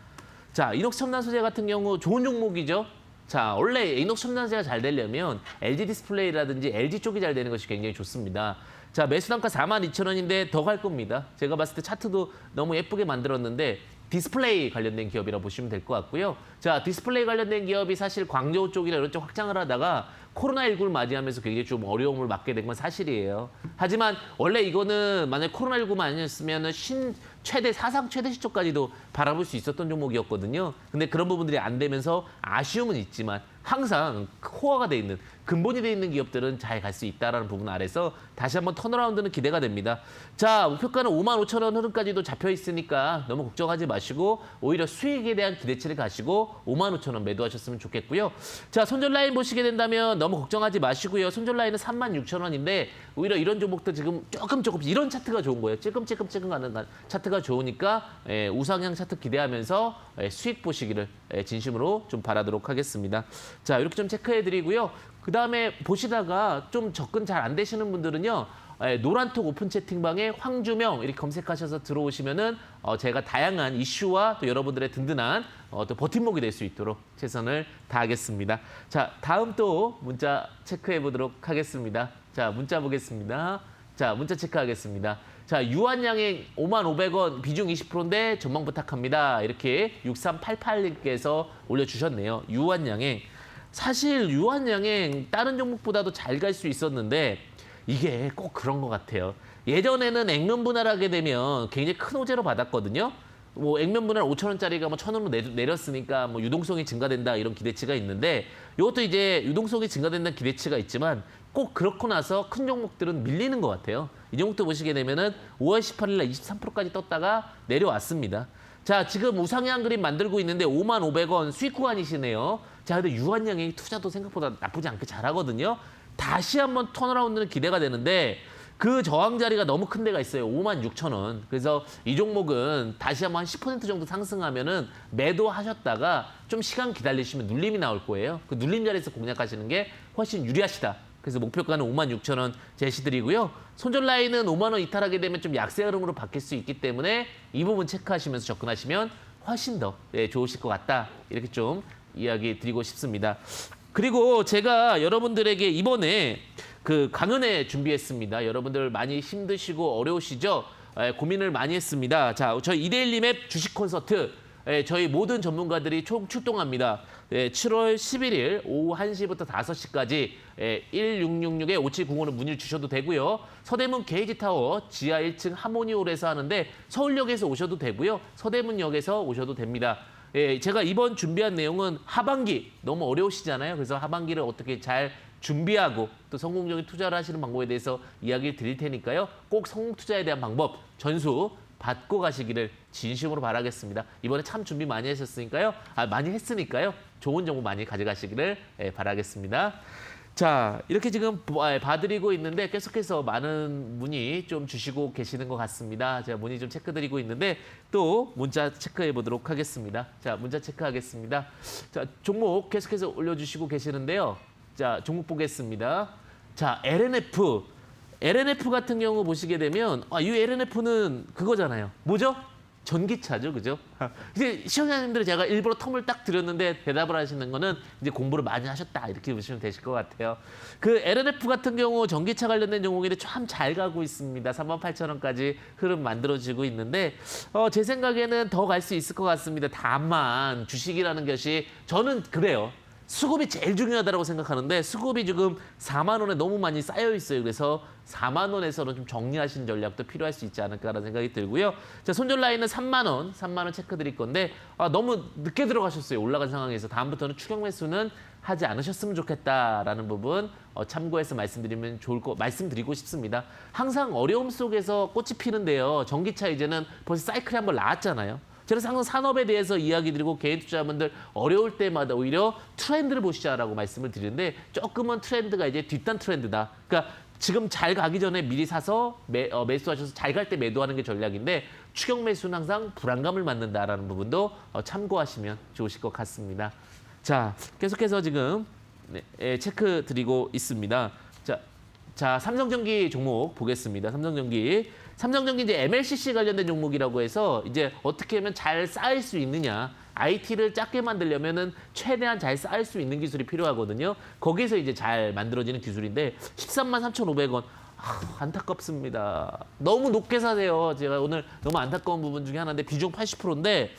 자, 이녹스 첨단 소재 같은 경우 좋은 종목이죠. 자, 원래 이녹스 첨단 소재가 잘 되려면 LG 디스플레이라든지 LG 쪽이 잘 되는 것이 굉장히 좋습니다. 자, 매수 단가 42,000원인데 더 갈 겁니다. 제가 봤을 때 차트도 너무 예쁘게 만들었는데 디스플레이 관련된 기업이라고 보시면 될 것 같고요. 자, 디스플레이 관련된 기업이 사실 광저우 쪽이나 이런 쪽 확장을 하다가 코로나19를 맞이하면서 굉장히 좀 어려움을 맞게 된 건 사실이에요. 하지만 원래 이거는 만약 코로나19만 아니었으면 최대 사상 최대 시초까지도 바라볼 수 있었던 종목이었거든요. 근데 그런 부분들이 안 되면서 아쉬움은 있지만 항상 코어가 돼 있는 근본이 돼 있는 기업들은 잘 갈 수 있다라는 부분 아래서 다시 한번 턴어라운드는 기대가 됩니다. 자, 목표가는 55,000원 흐름까지도 잡혀 있으니까 너무 걱정하지 마시고 오히려 수익에 대한 기대치를 가시고 55,000원 매도하셨으면 좋겠고요. 자, 손절 라인 보시게 된다면 너무 걱정하지 마시고요. 손절 라인은 36,000원인데 오히려 이런 종목도 지금 조금 이런 차트가 좋은 거예요. 찔끔찔끔 가는 차트가 좋으니까 우상향 차트 기대하면서 수익 보시기를 진심으로 좀 바라도록 하겠습니다. 자, 이렇게 좀 체크해드리고요. 그 다음에 보시다가 좀 접근 잘 안 되시는 분들은요. 노란톡 오픈 채팅방에 황주명 이렇게 검색하셔서 들어오시면은 제가 다양한 이슈와 또 여러분들의 든든한 또 버팀목이 될 수 있도록 최선을 다하겠습니다. 자, 다음 또 문자 체크해 보도록 하겠습니다. 자, 문자 보겠습니다. 자, 문자 체크하겠습니다. 자, 유한양행 55,000원 비중 20%인데 전망 부탁합니다. 이렇게 6388님께서 올려주셨네요. 유한양행. 사실 유한양행 다른 종목보다도 잘 갈 수 있었는데 이게 꼭 그런 것 같아요. 예전에는 액면 분할하게 되면 굉장히 큰 호재로 받았거든요. 뭐 액면 분할 5,000원짜리가 뭐 1,000원으로 내렸으니까 뭐 유동성이 증가된다 이런 기대치가 있는데 이것도 이제 유동성이 증가된다는 기대치가 있지만 꼭 그렇고 나서 큰 종목들은 밀리는 것 같아요. 이 종목도 보시게 되면은 5월 18일 날 23%까지 떴다가 내려왔습니다. 자, 지금 우상향 그림 만들고 있는데 55,000원 수익 구간이시네요. 자, 근데 유한양행 투자도 생각보다 나쁘지 않게 잘하거든요. 다시 한번 턴어라운드는 기대가 되는데 그 저항 자리가 너무 큰 데가 있어요. 56,000원. 그래서 이 종목은 다시 한번 한 10% 정도 상승하면은 매도하셨다가 좀 시간 기다리시면 눌림이 나올 거예요. 그 눌림 자리에서 공략하시는 게 훨씬 유리하시다. 그래서 목표가는 56,000원 제시드리고요. 손절 라인은 5만 원 이탈하게 되면 좀 약세 흐름으로 바뀔 수 있기 때문에 이 부분 체크하시면서 접근하시면 훨씬 더 좋으실 것 같다. 이렇게 좀 이야기 드리고 싶습니다. 그리고 제가 여러분들에게 이번에 그 강연회 준비했습니다. 여러분들 많이 힘드시고 어려우시죠? 고민을 많이 했습니다. 자, 저희 이데일리맵 주식 콘서트 저희 모든 전문가들이 총 출동합니다. 7월 11일 오후 1시부터 5시까지 1666-5705로 문의를 주셔도 되고요. 서대문 게이지타워 지하 1층 하모니홀에서 하는데 서울역에서 오셔도 되고요. 서대문역에서 오셔도 됩니다. 제가 이번 준비한 내용은 하반기 너무 어려우시잖아요. 그래서 하반기를 어떻게 잘 준비하고 또 성공적인 투자를 하시는 방법에 대해서 이야기를 드릴 테니까요. 꼭 성공 투자에 대한 방법 전수 받고 가시기를 진심으로 바라겠습니다. 이번에 참 준비 많이 하셨으니까요. 많이 했으니까요. 좋은 정보 많이 가져가시기를 바라겠습니다. 자, 이렇게 지금 봐드리고 있는데 계속해서 많은 문의 좀 주시고 계시는 것 같습니다. 제가 문의 좀 체크드리고 있는데 또 문자 체크해 보도록 하겠습니다. 자, 문자 체크하겠습니다. 자, 종목 계속해서 올려주시고 계시는데요. 자, 종목 보겠습니다. 자, LNF 같은 경우 보시게 되면 이 LNF는 그거잖아요. 뭐죠? 전기차죠, 그죠? 이제 시청자님들 제가 일부러 텀을 딱 드렸는데 대답을 하시는 거는 이제 공부를 많이 하셨다 이렇게 보시면 되실 것 같아요. 그 LNF 같은 경우 전기차 관련된 종목인데 참 잘 가고 있습니다. 38,000원까지 흐름 만들어지고 있는데 제 생각에는 더 갈 수 있을 것 같습니다. 다만 주식이라는 것이 저는 그래요. 수급이 제일 중요하다고 생각하는데 수급이 지금 4만 원에 너무 많이 쌓여 있어요. 그래서 4만 원에서는 좀 정리하시는 전략도 필요할 수 있지 않을까라는 생각이 들고요. 자, 손절 라인은 3만 원 체크 드릴 건데 너무 늦게 들어가셨어요. 올라간 상황에서 다음부터는 추격 매수는 하지 않으셨으면 좋겠다라는 부분 참고해서 말씀드리고 싶습니다. 항상 어려움 속에서 꽃이 피는데요. 전기차 이제는 벌써 사이클이 한번 나왔잖아요. 저는 항상 산업에 대해서 이야기 드리고 개인 투자자분들 어려울 때마다 오히려 트렌드를 보시자라고 말씀을 드리는데 조금은 트렌드가 이제 뒷단 트렌드다. 그러니까 지금 잘 가기 전에 미리 사서 매수하셔서 잘 갈 때 매도하는 게 전략인데 추격 매수는 항상 불안감을 맞는다라는 부분도 참고하시면 좋으실 것 같습니다. 자, 계속해서 지금 체크 드리고 있습니다. 자, 삼성전기 종목 보겠습니다. 삼성전기 이제 MLCC 관련된 종목이라고 해서 이제 어떻게 하면 잘 쌓을 수 있느냐. IT를 작게 만들려면은 최대한 잘 쌓을 수 있는 기술이 필요하거든요. 거기서 이제 잘 만들어지는 기술인데 133,500원. 안타깝습니다. 너무 높게 사세요. 제가 오늘 너무 안타까운 부분 중에 하나인데 비중 80%인데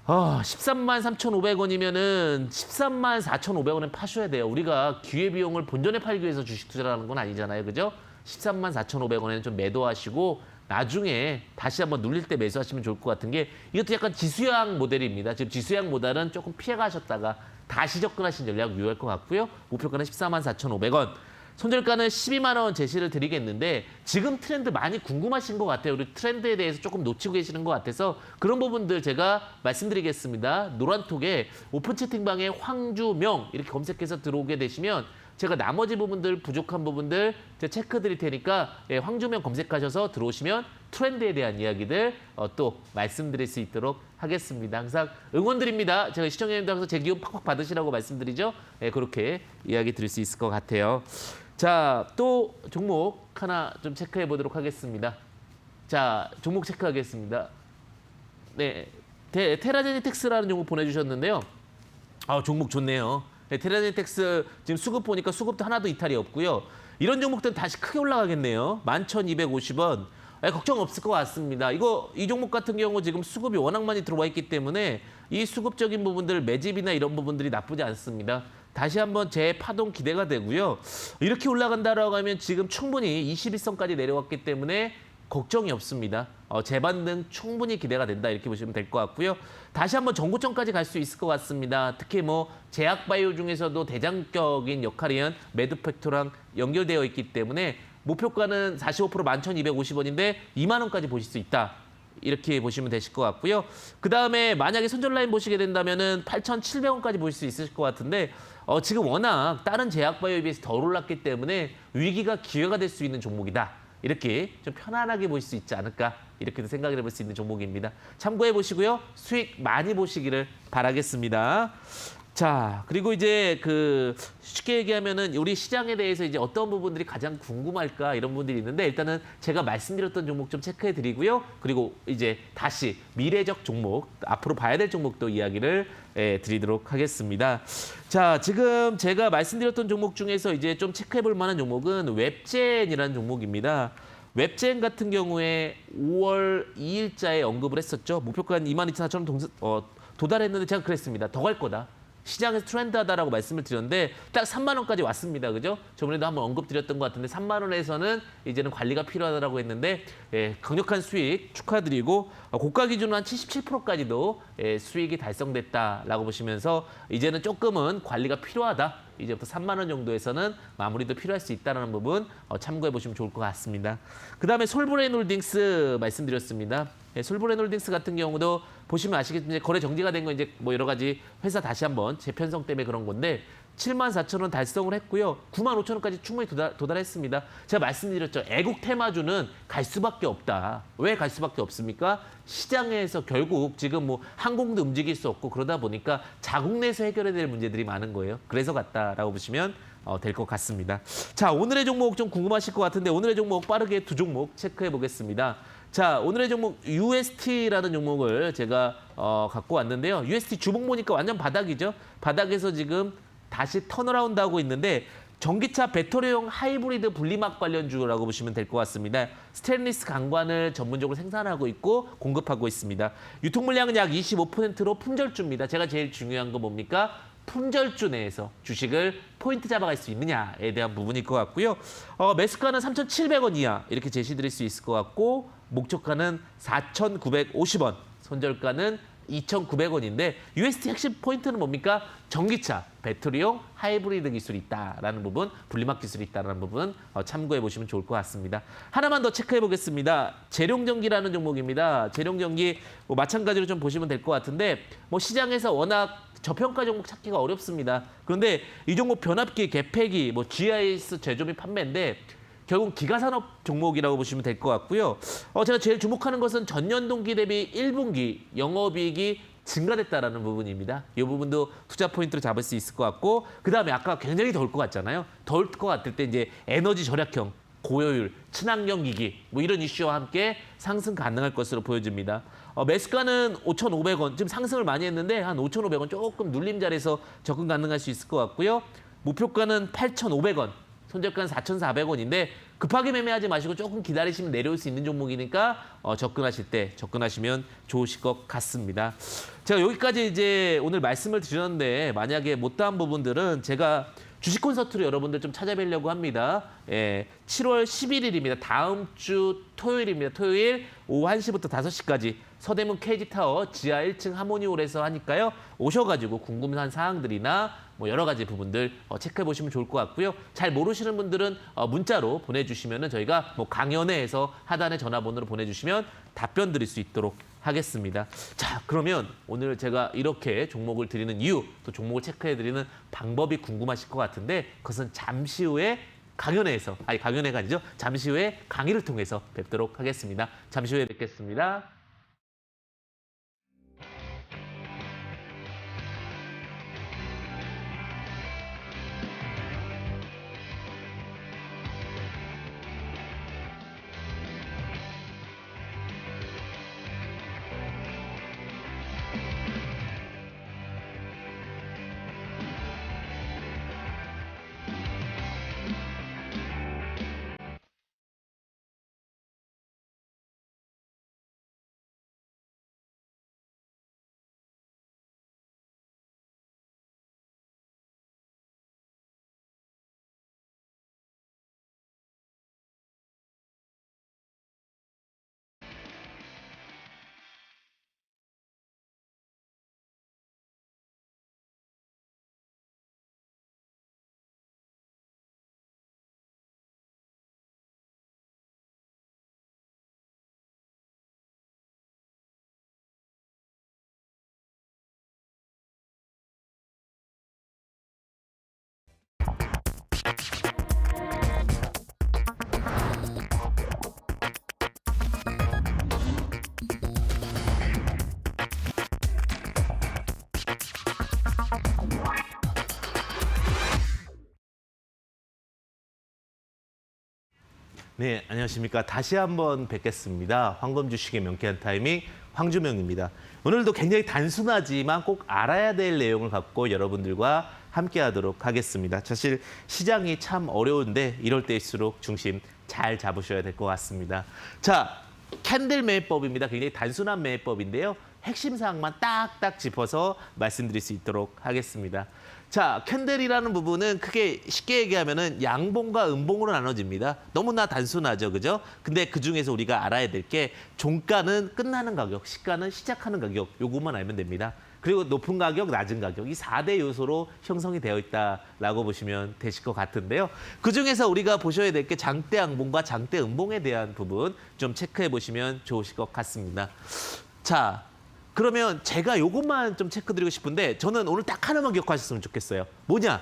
13만 3,500원이면은 13만 4,500원에 파셔야 돼요. 우리가 기회비용을 본전에 팔기 위해서 주식 투자를 하는 건 아니잖아요. 그죠? 13만 4,500원에는 좀 매도하시고 나중에 다시 한번 눌릴 때 매수하시면 좋을 것 같은 게 이것도 약간 지수양 모델입니다. 지금 지수양 모델은 조금 피해가셨다가 다시 접근하신 전략 유효할 것 같고요. 목표가는 14만 4,500원. 손절가는 12만 원 제시를 드리겠는데 지금 트렌드 많이 궁금하신 것 같아요. 우리 트렌드에 대해서 조금 놓치고 계시는 것 같아서 그런 부분들 제가 말씀드리겠습니다. 노란톡에 오픈 채팅방에 황주명 이렇게 검색해서 들어오게 되시면 제가 나머지 부분들 부족한 부분들 제가 체크 드릴 테니까 황주명 검색하셔서 들어오시면 트렌드에 대한 이야기들 또 말씀드릴 수 있도록 하겠습니다. 항상 응원드립니다. 제가 시청자님들 항상 제 기운 팍팍 받으시라고 말씀드리죠. 그렇게 이야기 드릴 수 있을 것 같아요. 자, 또 종목 하나 좀 체크해 보도록 하겠습니다. 자, 종목 체크하겠습니다. 네, 테라제니텍스라는 종목 보내주셨는데요. 종목 좋네요. 테라제니텍스 지금 수급 보니까 수급도 하나도 이탈이 없고요. 이런 종목들은 다시 크게 올라가겠네요. 11,250원. 걱정 없을 것 같습니다. 이 종목 같은 경우 지금 수급이 워낙 많이 들어와 있기 때문에 이 수급적인 부분들 매집이나 이런 부분들이 나쁘지 않습니다. 다시 한번 재파동 기대가 되고요. 이렇게 올라간다라고 하면 지금 충분히 21선까지 내려왔기 때문에 걱정이 없습니다. 재반등 충분히 기대가 된다 이렇게 보시면 될 것 같고요. 다시 한번 전고점까지 갈 수 있을 것 같습니다. 특히 뭐 제약바이오 중에서도 대장격인 역할이한 매드팩토랑 연결되어 있기 때문에 목표가는 45% 11,250원인데 2만 원까지 보실 수 있다. 이렇게 보시면 되실 것 같고요. 그다음에 만약에 손절 라인 보시게 된다면은 8,700원까지 보실 수 있을 것 같은데 지금 워낙 다른 제약바이오에 비해서 덜 올랐기 때문에 위기가 기회가 될 수 있는 종목이다. 이렇게 좀 편안하게 보실 수 있지 않을까 이렇게도 생각을 해볼 수 있는 종목입니다. 참고해 보시고요. 수익 많이 보시기를 바라겠습니다. 자, 그리고 이제 쉽게 얘기하면은 우리 시장에 대해서 이제 어떤 부분들이 가장 궁금할까 이런 부분들이 있는데 일단은 제가 말씀드렸던 종목 좀 체크해 드리고요. 그리고 이제 다시 미래적 종목, 앞으로 봐야 될 종목도 이야기를 드리도록 하겠습니다. 자, 지금 제가 말씀드렸던 종목 중에서 이제 좀 체크해 볼 만한 종목은 웹젠이라는 종목입니다. 웹젠 같은 경우에 5월 2일자에 언급을 했었죠. 목표가는 22,400원 도달했는데 제가 그랬습니다. 더 갈 거다. 시장에서 트렌드하다라고 말씀을 드렸는데 딱 3만 원까지 왔습니다. 그죠? 저번에도 한번 언급드렸던 것 같은데 3만 원에서는 이제는 관리가 필요하다라고 했는데 강력한 수익 축하드리고 고가 기준으로 한 77%까지도 수익이 달성됐다라고 보시면서 이제는 조금은 관리가 필요하다. 이제부터 3만 원 정도에서는 마무리도 필요할 수 있다는 부분 참고해 보시면 좋을 것 같습니다. 그다음에 솔브레인홀딩스 말씀드렸습니다. 솔브레인홀딩스 같은 경우도 보시면 아시겠지만 거래 정지가 된 건 이제 뭐 여러 가지 회사 다시 한번 재편성 때문에 그런 건데 74,000원 달성을 했고요. 95,000원까지 충분히 도달했습니다. 제가 말씀드렸죠. 애국 테마주는 갈 수밖에 없다. 왜 갈 수밖에 없습니까? 시장에서 결국 지금 뭐 항공도 움직일 수 없고 그러다 보니까 자국 내에서 해결해야 될 문제들이 많은 거예요. 그래서 갔다라고 보시면 될 것 같습니다. 자, 오늘의 종목 좀 궁금하실 것 같은데 오늘의 종목 빠르게 두 종목 체크해 보겠습니다. 자, 오늘의 종목 UST라는 종목을 제가 갖고 왔는데요. UST 주봉 보니까 완전 바닥이죠. 바닥에서 지금 다시 턴어라운드 하고 있는데 전기차 배터리용 하이브리드 분리막 관련주라고 보시면 될 것 같습니다. 스테인리스 강관을 전문적으로 생산하고 있고 공급하고 있습니다. 유통 물량은 약 25%로 품절주입니다. 제가 제일 중요한 거 뭡니까? 품절주 내에서 주식을 포인트 잡아갈 수 있느냐에 대한 부분일 것 같고요. 매수가는 3,700원 이하 이렇게 제시드릴 수 있을 것 같고 목표가는 4,950원, 손절가는 2,900원인데 UST 핵심 포인트는 뭡니까? 전기차, 배터리용 하이브리드 기술이 있다라는 부분, 분리막 기술이 있다라는 부분 참고해 보시면 좋을 것 같습니다. 하나만 더 체크해 보겠습니다. 재룡전기라는 종목입니다. 재룡전기 뭐 마찬가지로 좀 보시면 될 것 같은데 뭐 시장에서 워낙 저평가 종목 찾기가 어렵습니다. 그런데 이 종목 변압기, 개폐기, 뭐 GIS 제조 및 판매인데 결국 기가산업 종목이라고 보시면 될 것 같고요. 제가 제일 주목하는 것은 전년 동기 대비 1분기 영업이익이 증가됐다라는 부분입니다. 이 부분도 투자 포인트로 잡을 수 있을 것 같고 그다음에 아까 굉장히 더울 것 같잖아요. 더울 것 같을 때 이제 에너지 절약형, 고효율, 친환경 기기 뭐 이런 이슈와 함께 상승 가능할 것으로 보여집니다. 매수가는 5,500원, 지금 상승을 많이 했는데 한 5,500원 조금 눌림 자리에서 접근 가능할 수 있을 것 같고요. 목표가는 8,500원. 손절가는 4,400원인데 급하게 매매하지 마시고 조금 기다리시면 내려올 수 있는 종목이니까 접근하실 때 접근하시면 좋으실 것 같습니다. 제가 여기까지 이제 오늘 말씀을 드렸는데 만약에 못다한 부분들은 제가 주식 콘서트로 여러분들 좀 찾아뵈려고 합니다. 7월 11일입니다. 다음 주 토요일입니다. 토요일 오후 1시부터 5시까지 서대문 KG타워 지하 1층 하모니홀에서 하니까요. 오셔가지고 궁금한 사항들이나 뭐 여러 가지 부분들 체크해 보시면 좋을 것 같고요. 잘 모르시는 분들은 문자로 보내주시면은 저희가 뭐 강연회에서 하단에 전화번호로 보내주시면 답변 드릴 수 있도록 하겠습니다. 자, 그러면 오늘 제가 이렇게 종목을 드리는 이유, 또 종목을 체크해 드리는 방법이 궁금하실 것 같은데 그것은 잠시 후에 강연회에서, 강연회가 아니죠. 잠시 후에 강의를 통해서 뵙도록 하겠습니다. 잠시 후에 뵙겠습니다. 네, 안녕하십니까. 다시 한번 뵙겠습니다. 황금주식의 명쾌한 타이밍 황주명입니다. 오늘도 굉장히 단순하지만 꼭 알아야 될 내용을 갖고 여러분들과 함께 하도록 하겠습니다. 사실 시장이 참 어려운데 이럴 때일수록 중심 잘 잡으셔야 될 것 같습니다. 자, 캔들 매매법입니다. 굉장히 단순한 매매법인데요. 핵심 사항만 딱딱 짚어서 말씀드릴 수 있도록 하겠습니다. 자, 캔들이라는 부분은 크게 쉽게 얘기하면은 양봉과 음봉으로 나눠집니다. 너무나 단순하죠, 그죠? 근데 그 중에서 우리가 알아야 될 게 종가는 끝나는 가격, 시가는 시작하는 가격, 요것만 알면 됩니다. 그리고 높은 가격, 낮은 가격, 이 4대 요소로 형성이 되어 있다라고 보시면 되실 것 같은데요. 그 중에서 우리가 보셔야 될 게 장대 양봉과 장대 음봉에 대한 부분 좀 체크해 보시면 좋으실 것 같습니다. 자, 그러면 제가 요것만 좀 체크드리고 싶은데 저는 오늘 딱 하나만 기억하셨으면 좋겠어요. 뭐냐?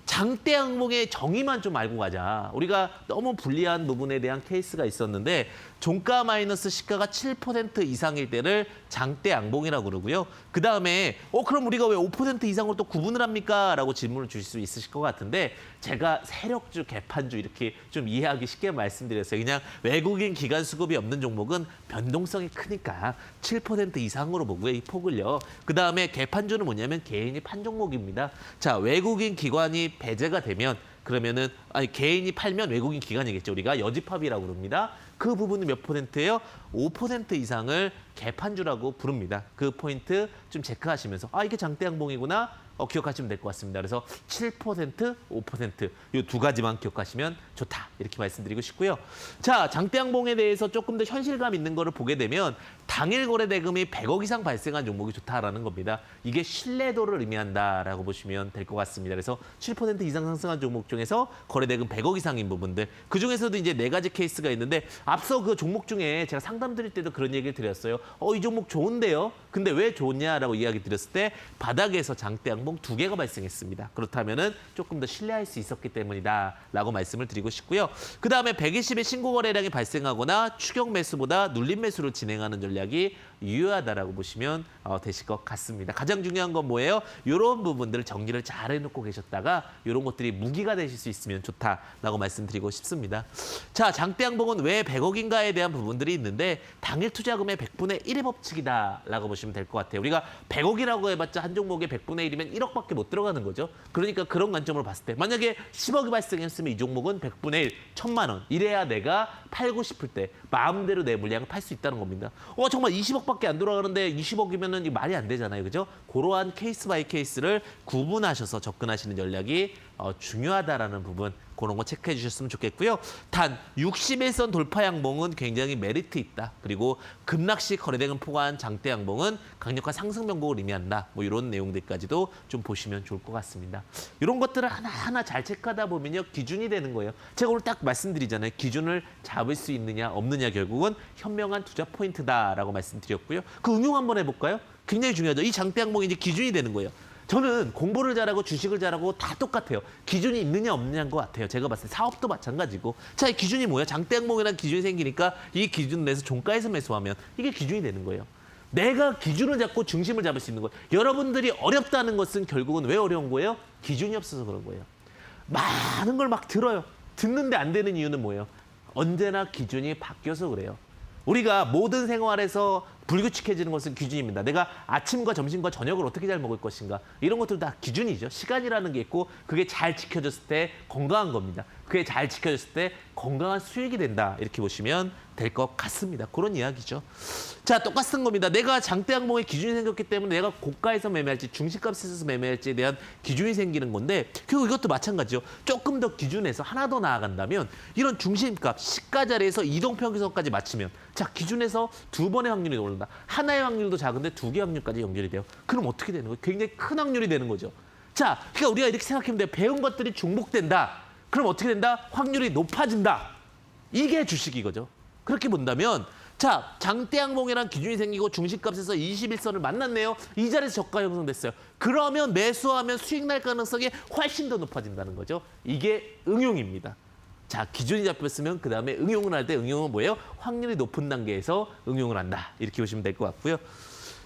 장대 양봉의 정의만 좀 알고 가자. 우리가 너무 불리한 부분에 대한 케이스가 있었는데 종가 마이너스 시가가 7% 이상일 때를 장대 양봉이라고 그러고요. 그다음에 그럼 우리가 왜 5% 이상으로 또 구분을 합니까? 라고 질문을 주실 수 있으실 것 같은데 제가 세력주, 개판주 이렇게 좀 이해하기 쉽게 말씀드렸어요. 그냥 외국인 기관 수급이 없는 종목은 변동성이 크니까 7% 이상으로 보고요. 이 폭을요. 그다음에 개판주는 뭐냐면 개인이 판 종목입니다. 자, 외국인 기관이 배제가 되면 그러면은 개인이 팔면 외국인 기관이겠죠. 우리가 여집합이라고 그럽니다. 그 부분은 몇 %예요? 5% 이상을 개판주라고 부릅니다. 그 포인트 좀 체크하시면서 이게 장대 양봉이구나. 기억하시면 될 것 같습니다. 그래서 7%, 5% 이 두 가지만 기억하시면 좋다. 이렇게 말씀드리고 싶고요. 자, 장대 양봉에 대해서 조금 더 현실감 있는 거를 보게 되면 당일 거래 대금이 100억 이상 발생한 종목이 좋다라는 겁니다. 이게 신뢰도를 의미한다라고 보시면 될 것 같습니다. 그래서 7% 이상 상승한 종목 중에서 거래 대금 100억 이상인 부분들. 그 중에서도 이제 4가지 케이스가 있는데 앞서 그 종목 중에 제가 상담 드릴 때도 그런 얘기를 드렸어요. 이 종목 좋은데요? 근데 왜 좋냐라고 이야기 드렸을 때 바닥에서 장대 양봉 2개가 발생했습니다. 그렇다면은 조금 더 신뢰할 수 있었기 때문이다라고 말씀을 드리고 싶고요. 그다음에 120의 신고 거래량이 발생하거나 추격 매수보다 눌림 매수를 진행하는 전략이 유효하다라고 보시면 되실 것 같습니다. 가장 중요한 건 뭐예요? 이런 부분들을 정리를 잘 해놓고 계셨다가 이런 것들이 무기가 되실 수 있으면 좋다라고 말씀드리고 싶습니다. 자, 장대양봉은 왜 100억인가에 대한 부분들이 있는데 당일 투자금의 100분의 1의 법칙이다라고 보시면 될 것 같아요. 우리가 100억이라고 해봤자 한 종목의 100분의 1이면 1억밖에 못 들어가는 거죠. 그러니까 그런 관점으로 봤을 때 만약에 10억이 발생했으면 이 종목은 100분의 1, 1000만 원. 이래야 내가 팔고 싶을 때 마음대로 내 물량을 팔 수 있다는 겁니다. 정말 20억밖에 안 돌아가는데 20억이면은 말이 안 되잖아요. 그죠? 그러한 케이스 바이 케이스를 구분하셔서 접근하시는 전략이 중요하다라는 부분 그런 거 체크해 주셨으면 좋겠고요. 단 61선 돌파 양봉은 굉장히 메리트 있다. 그리고 급락시 거래대금 포괄한 장대 양봉은 강력한 상승 명곡을 의미한다. 뭐 이런 내용들까지도 좀 보시면 좋을 것 같습니다. 이런 것들을 하나하나 잘 체크하다 보면요. 기준이 되는 거예요. 제가 오늘 딱 말씀드리잖아요. 기준을 잡을 수 있느냐 없느냐 결국은 현명한 투자 포인트다라고 말씀드렸고요. 그 응용 한번 해볼까요? 굉장히 중요하죠. 이 장대 양봉이 이제 기준이 되는 거예요. 저는 공부를 잘하고 주식을 잘하고 다 똑같아요. 기준이 있느냐 없느냐인 것 같아요. 제가 봤을 때 사업도 마찬가지고. 자, 이 기준이 뭐야? 장대양봉이라는 기준이 생기니까 이 기준을 내서 종가에서 매수하면 이게 기준이 되는 거예요. 내가 기준을 잡고 중심을 잡을 수 있는 거예요. 여러분들이 어렵다는 것은 결국은 왜 어려운 거예요? 기준이 없어서 그런 거예요. 많은 걸 막 들어요. 듣는데 안 되는 이유는 뭐예요? 언제나 기준이 바뀌어서 그래요. 우리가 모든 생활에서 불규칙해지는 것은 기준입니다. 내가 아침과 점심과 저녁을 어떻게 잘 먹을 것인가. 이런 것들 다 기준이죠. 시간이라는 게 있고 그게 잘 지켜졌을 때 건강한 겁니다. 그게 잘 지켜졌을 때 건강한 수익이 된다. 이렇게 보시면 될 것 같습니다. 그런 이야기죠. 자, 똑같은 겁니다. 내가 장대양봉의 기준이 생겼기 때문에 내가 고가에서 매매할지 중시값에서 매매할지에 대한 기준이 생기는 건데 결국 이것도 마찬가지죠. 조금 더 기준에서 하나 더 나아간다면 이런 중심값, 시가 자리에서 이동평균선까지 맞추면 자, 기준에서 2번의 확률이 오른다. 하나의 확률도 작은데 2개 확률까지 연결이 돼요. 그럼 어떻게 되는 거예요? 굉장히 큰 확률이 되는 거죠. 자, 그러니까 우리가 이렇게 생각하면 돼요. 배운 것들이 중복된다. 그럼 어떻게 된다? 확률이 높아진다. 이게 주식이 거죠. 그렇게 본다면 자, 장대양봉이라는 기준이 생기고 중심값에서 21선을 만났네요. 이 자리에서 저가 형성됐어요. 그러면 매수하면 수익 날 가능성이 훨씬 더 높아진다는 거죠. 이게 응용입니다. 자, 기준이 잡혔으면 그다음에 응용을 할 때 응용은 뭐예요? 확률이 높은 단계에서 응용을 한다. 이렇게 보시면 될 것 같고요.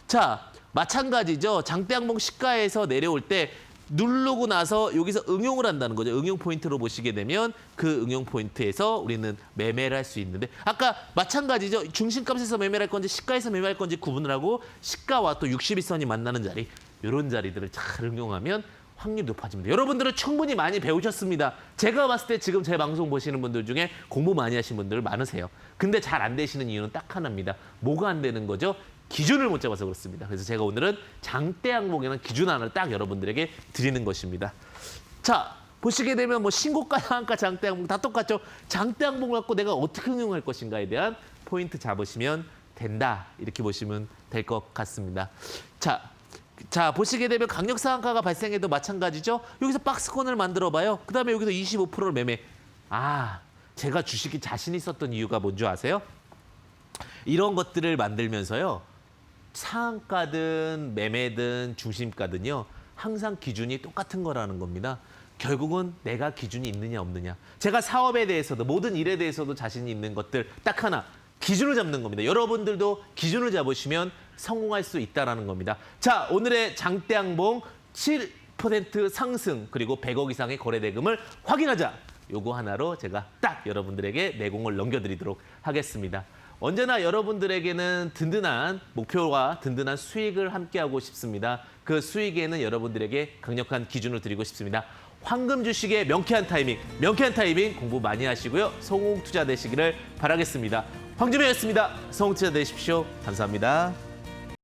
자, 마찬가지죠. 장대양봉 시가에서 내려올 때 누르고 나서 여기서 응용을 한다는 거죠. 응용 포인트로 보시게 되면 그 응용 포인트에서 우리는 매매를 할 수 있는데 아까 마찬가지죠. 중심값에서 매매를 할 건지 시가에서 매매할 건지 구분을 하고 시가와 또 61선이 만나는 자리 이런 자리들을 잘 응용하면 확률이 높아집니다. 여러분들은 충분히 많이 배우셨습니다. 제가 봤을 때 지금 제 방송 보시는 분들 중에 공부 많이 하신 분들 많으세요. 근데 잘 안 되시는 이유는 딱 하나입니다. 뭐가 안 되는 거죠? 기준을 못 잡아서 그렇습니다. 그래서 제가 오늘은 장대양봉이라는 기준 하나를 딱 여러분들에게 드리는 것입니다. 자, 보시게 되면 뭐 신고가, 하한가, 장대양봉 다 똑같죠. 장대양봉을 갖고 내가 어떻게 응용할 것인가에 대한 포인트 잡으시면 된다. 이렇게 보시면 될 것 같습니다. 자, 보시게 되면 강력 상한가가 발생해도 마찬가지죠. 여기서 박스권을 만들어 봐요. 그다음에 여기서 25%를 매매. 제가 주식이 자신 있었던 이유가 뭔지 아세요? 이런 것들을 만들면서요. 상한가든 매매든 중심가든요. 항상 기준이 똑같은 거라는 겁니다. 결국은 내가 기준이 있느냐 없느냐. 제가 사업에 대해서도 모든 일에 대해서도 자신이 있는 것들 딱 하나. 기준을 잡는 겁니다. 여러분들도 기준을 잡으시면 성공할 수 있다는 겁니다. 자, 오늘의 장대양봉 7% 상승 그리고 100억 이상의 거래대금을 확인하자. 요거 하나로 제가 딱 여러분들에게 내공을 넘겨드리도록 하겠습니다. 언제나 여러분들에게는 든든한 목표와 든든한 수익을 함께하고 싶습니다. 그 수익에는 여러분들에게 강력한 기준을 드리고 싶습니다. 황금 주식의 명쾌한 타이밍 공부 많이 하시고요. 성공 투자 되시기를 바라겠습니다. 황주명이었습니다. 성공 투자 되십시오. 감사합니다.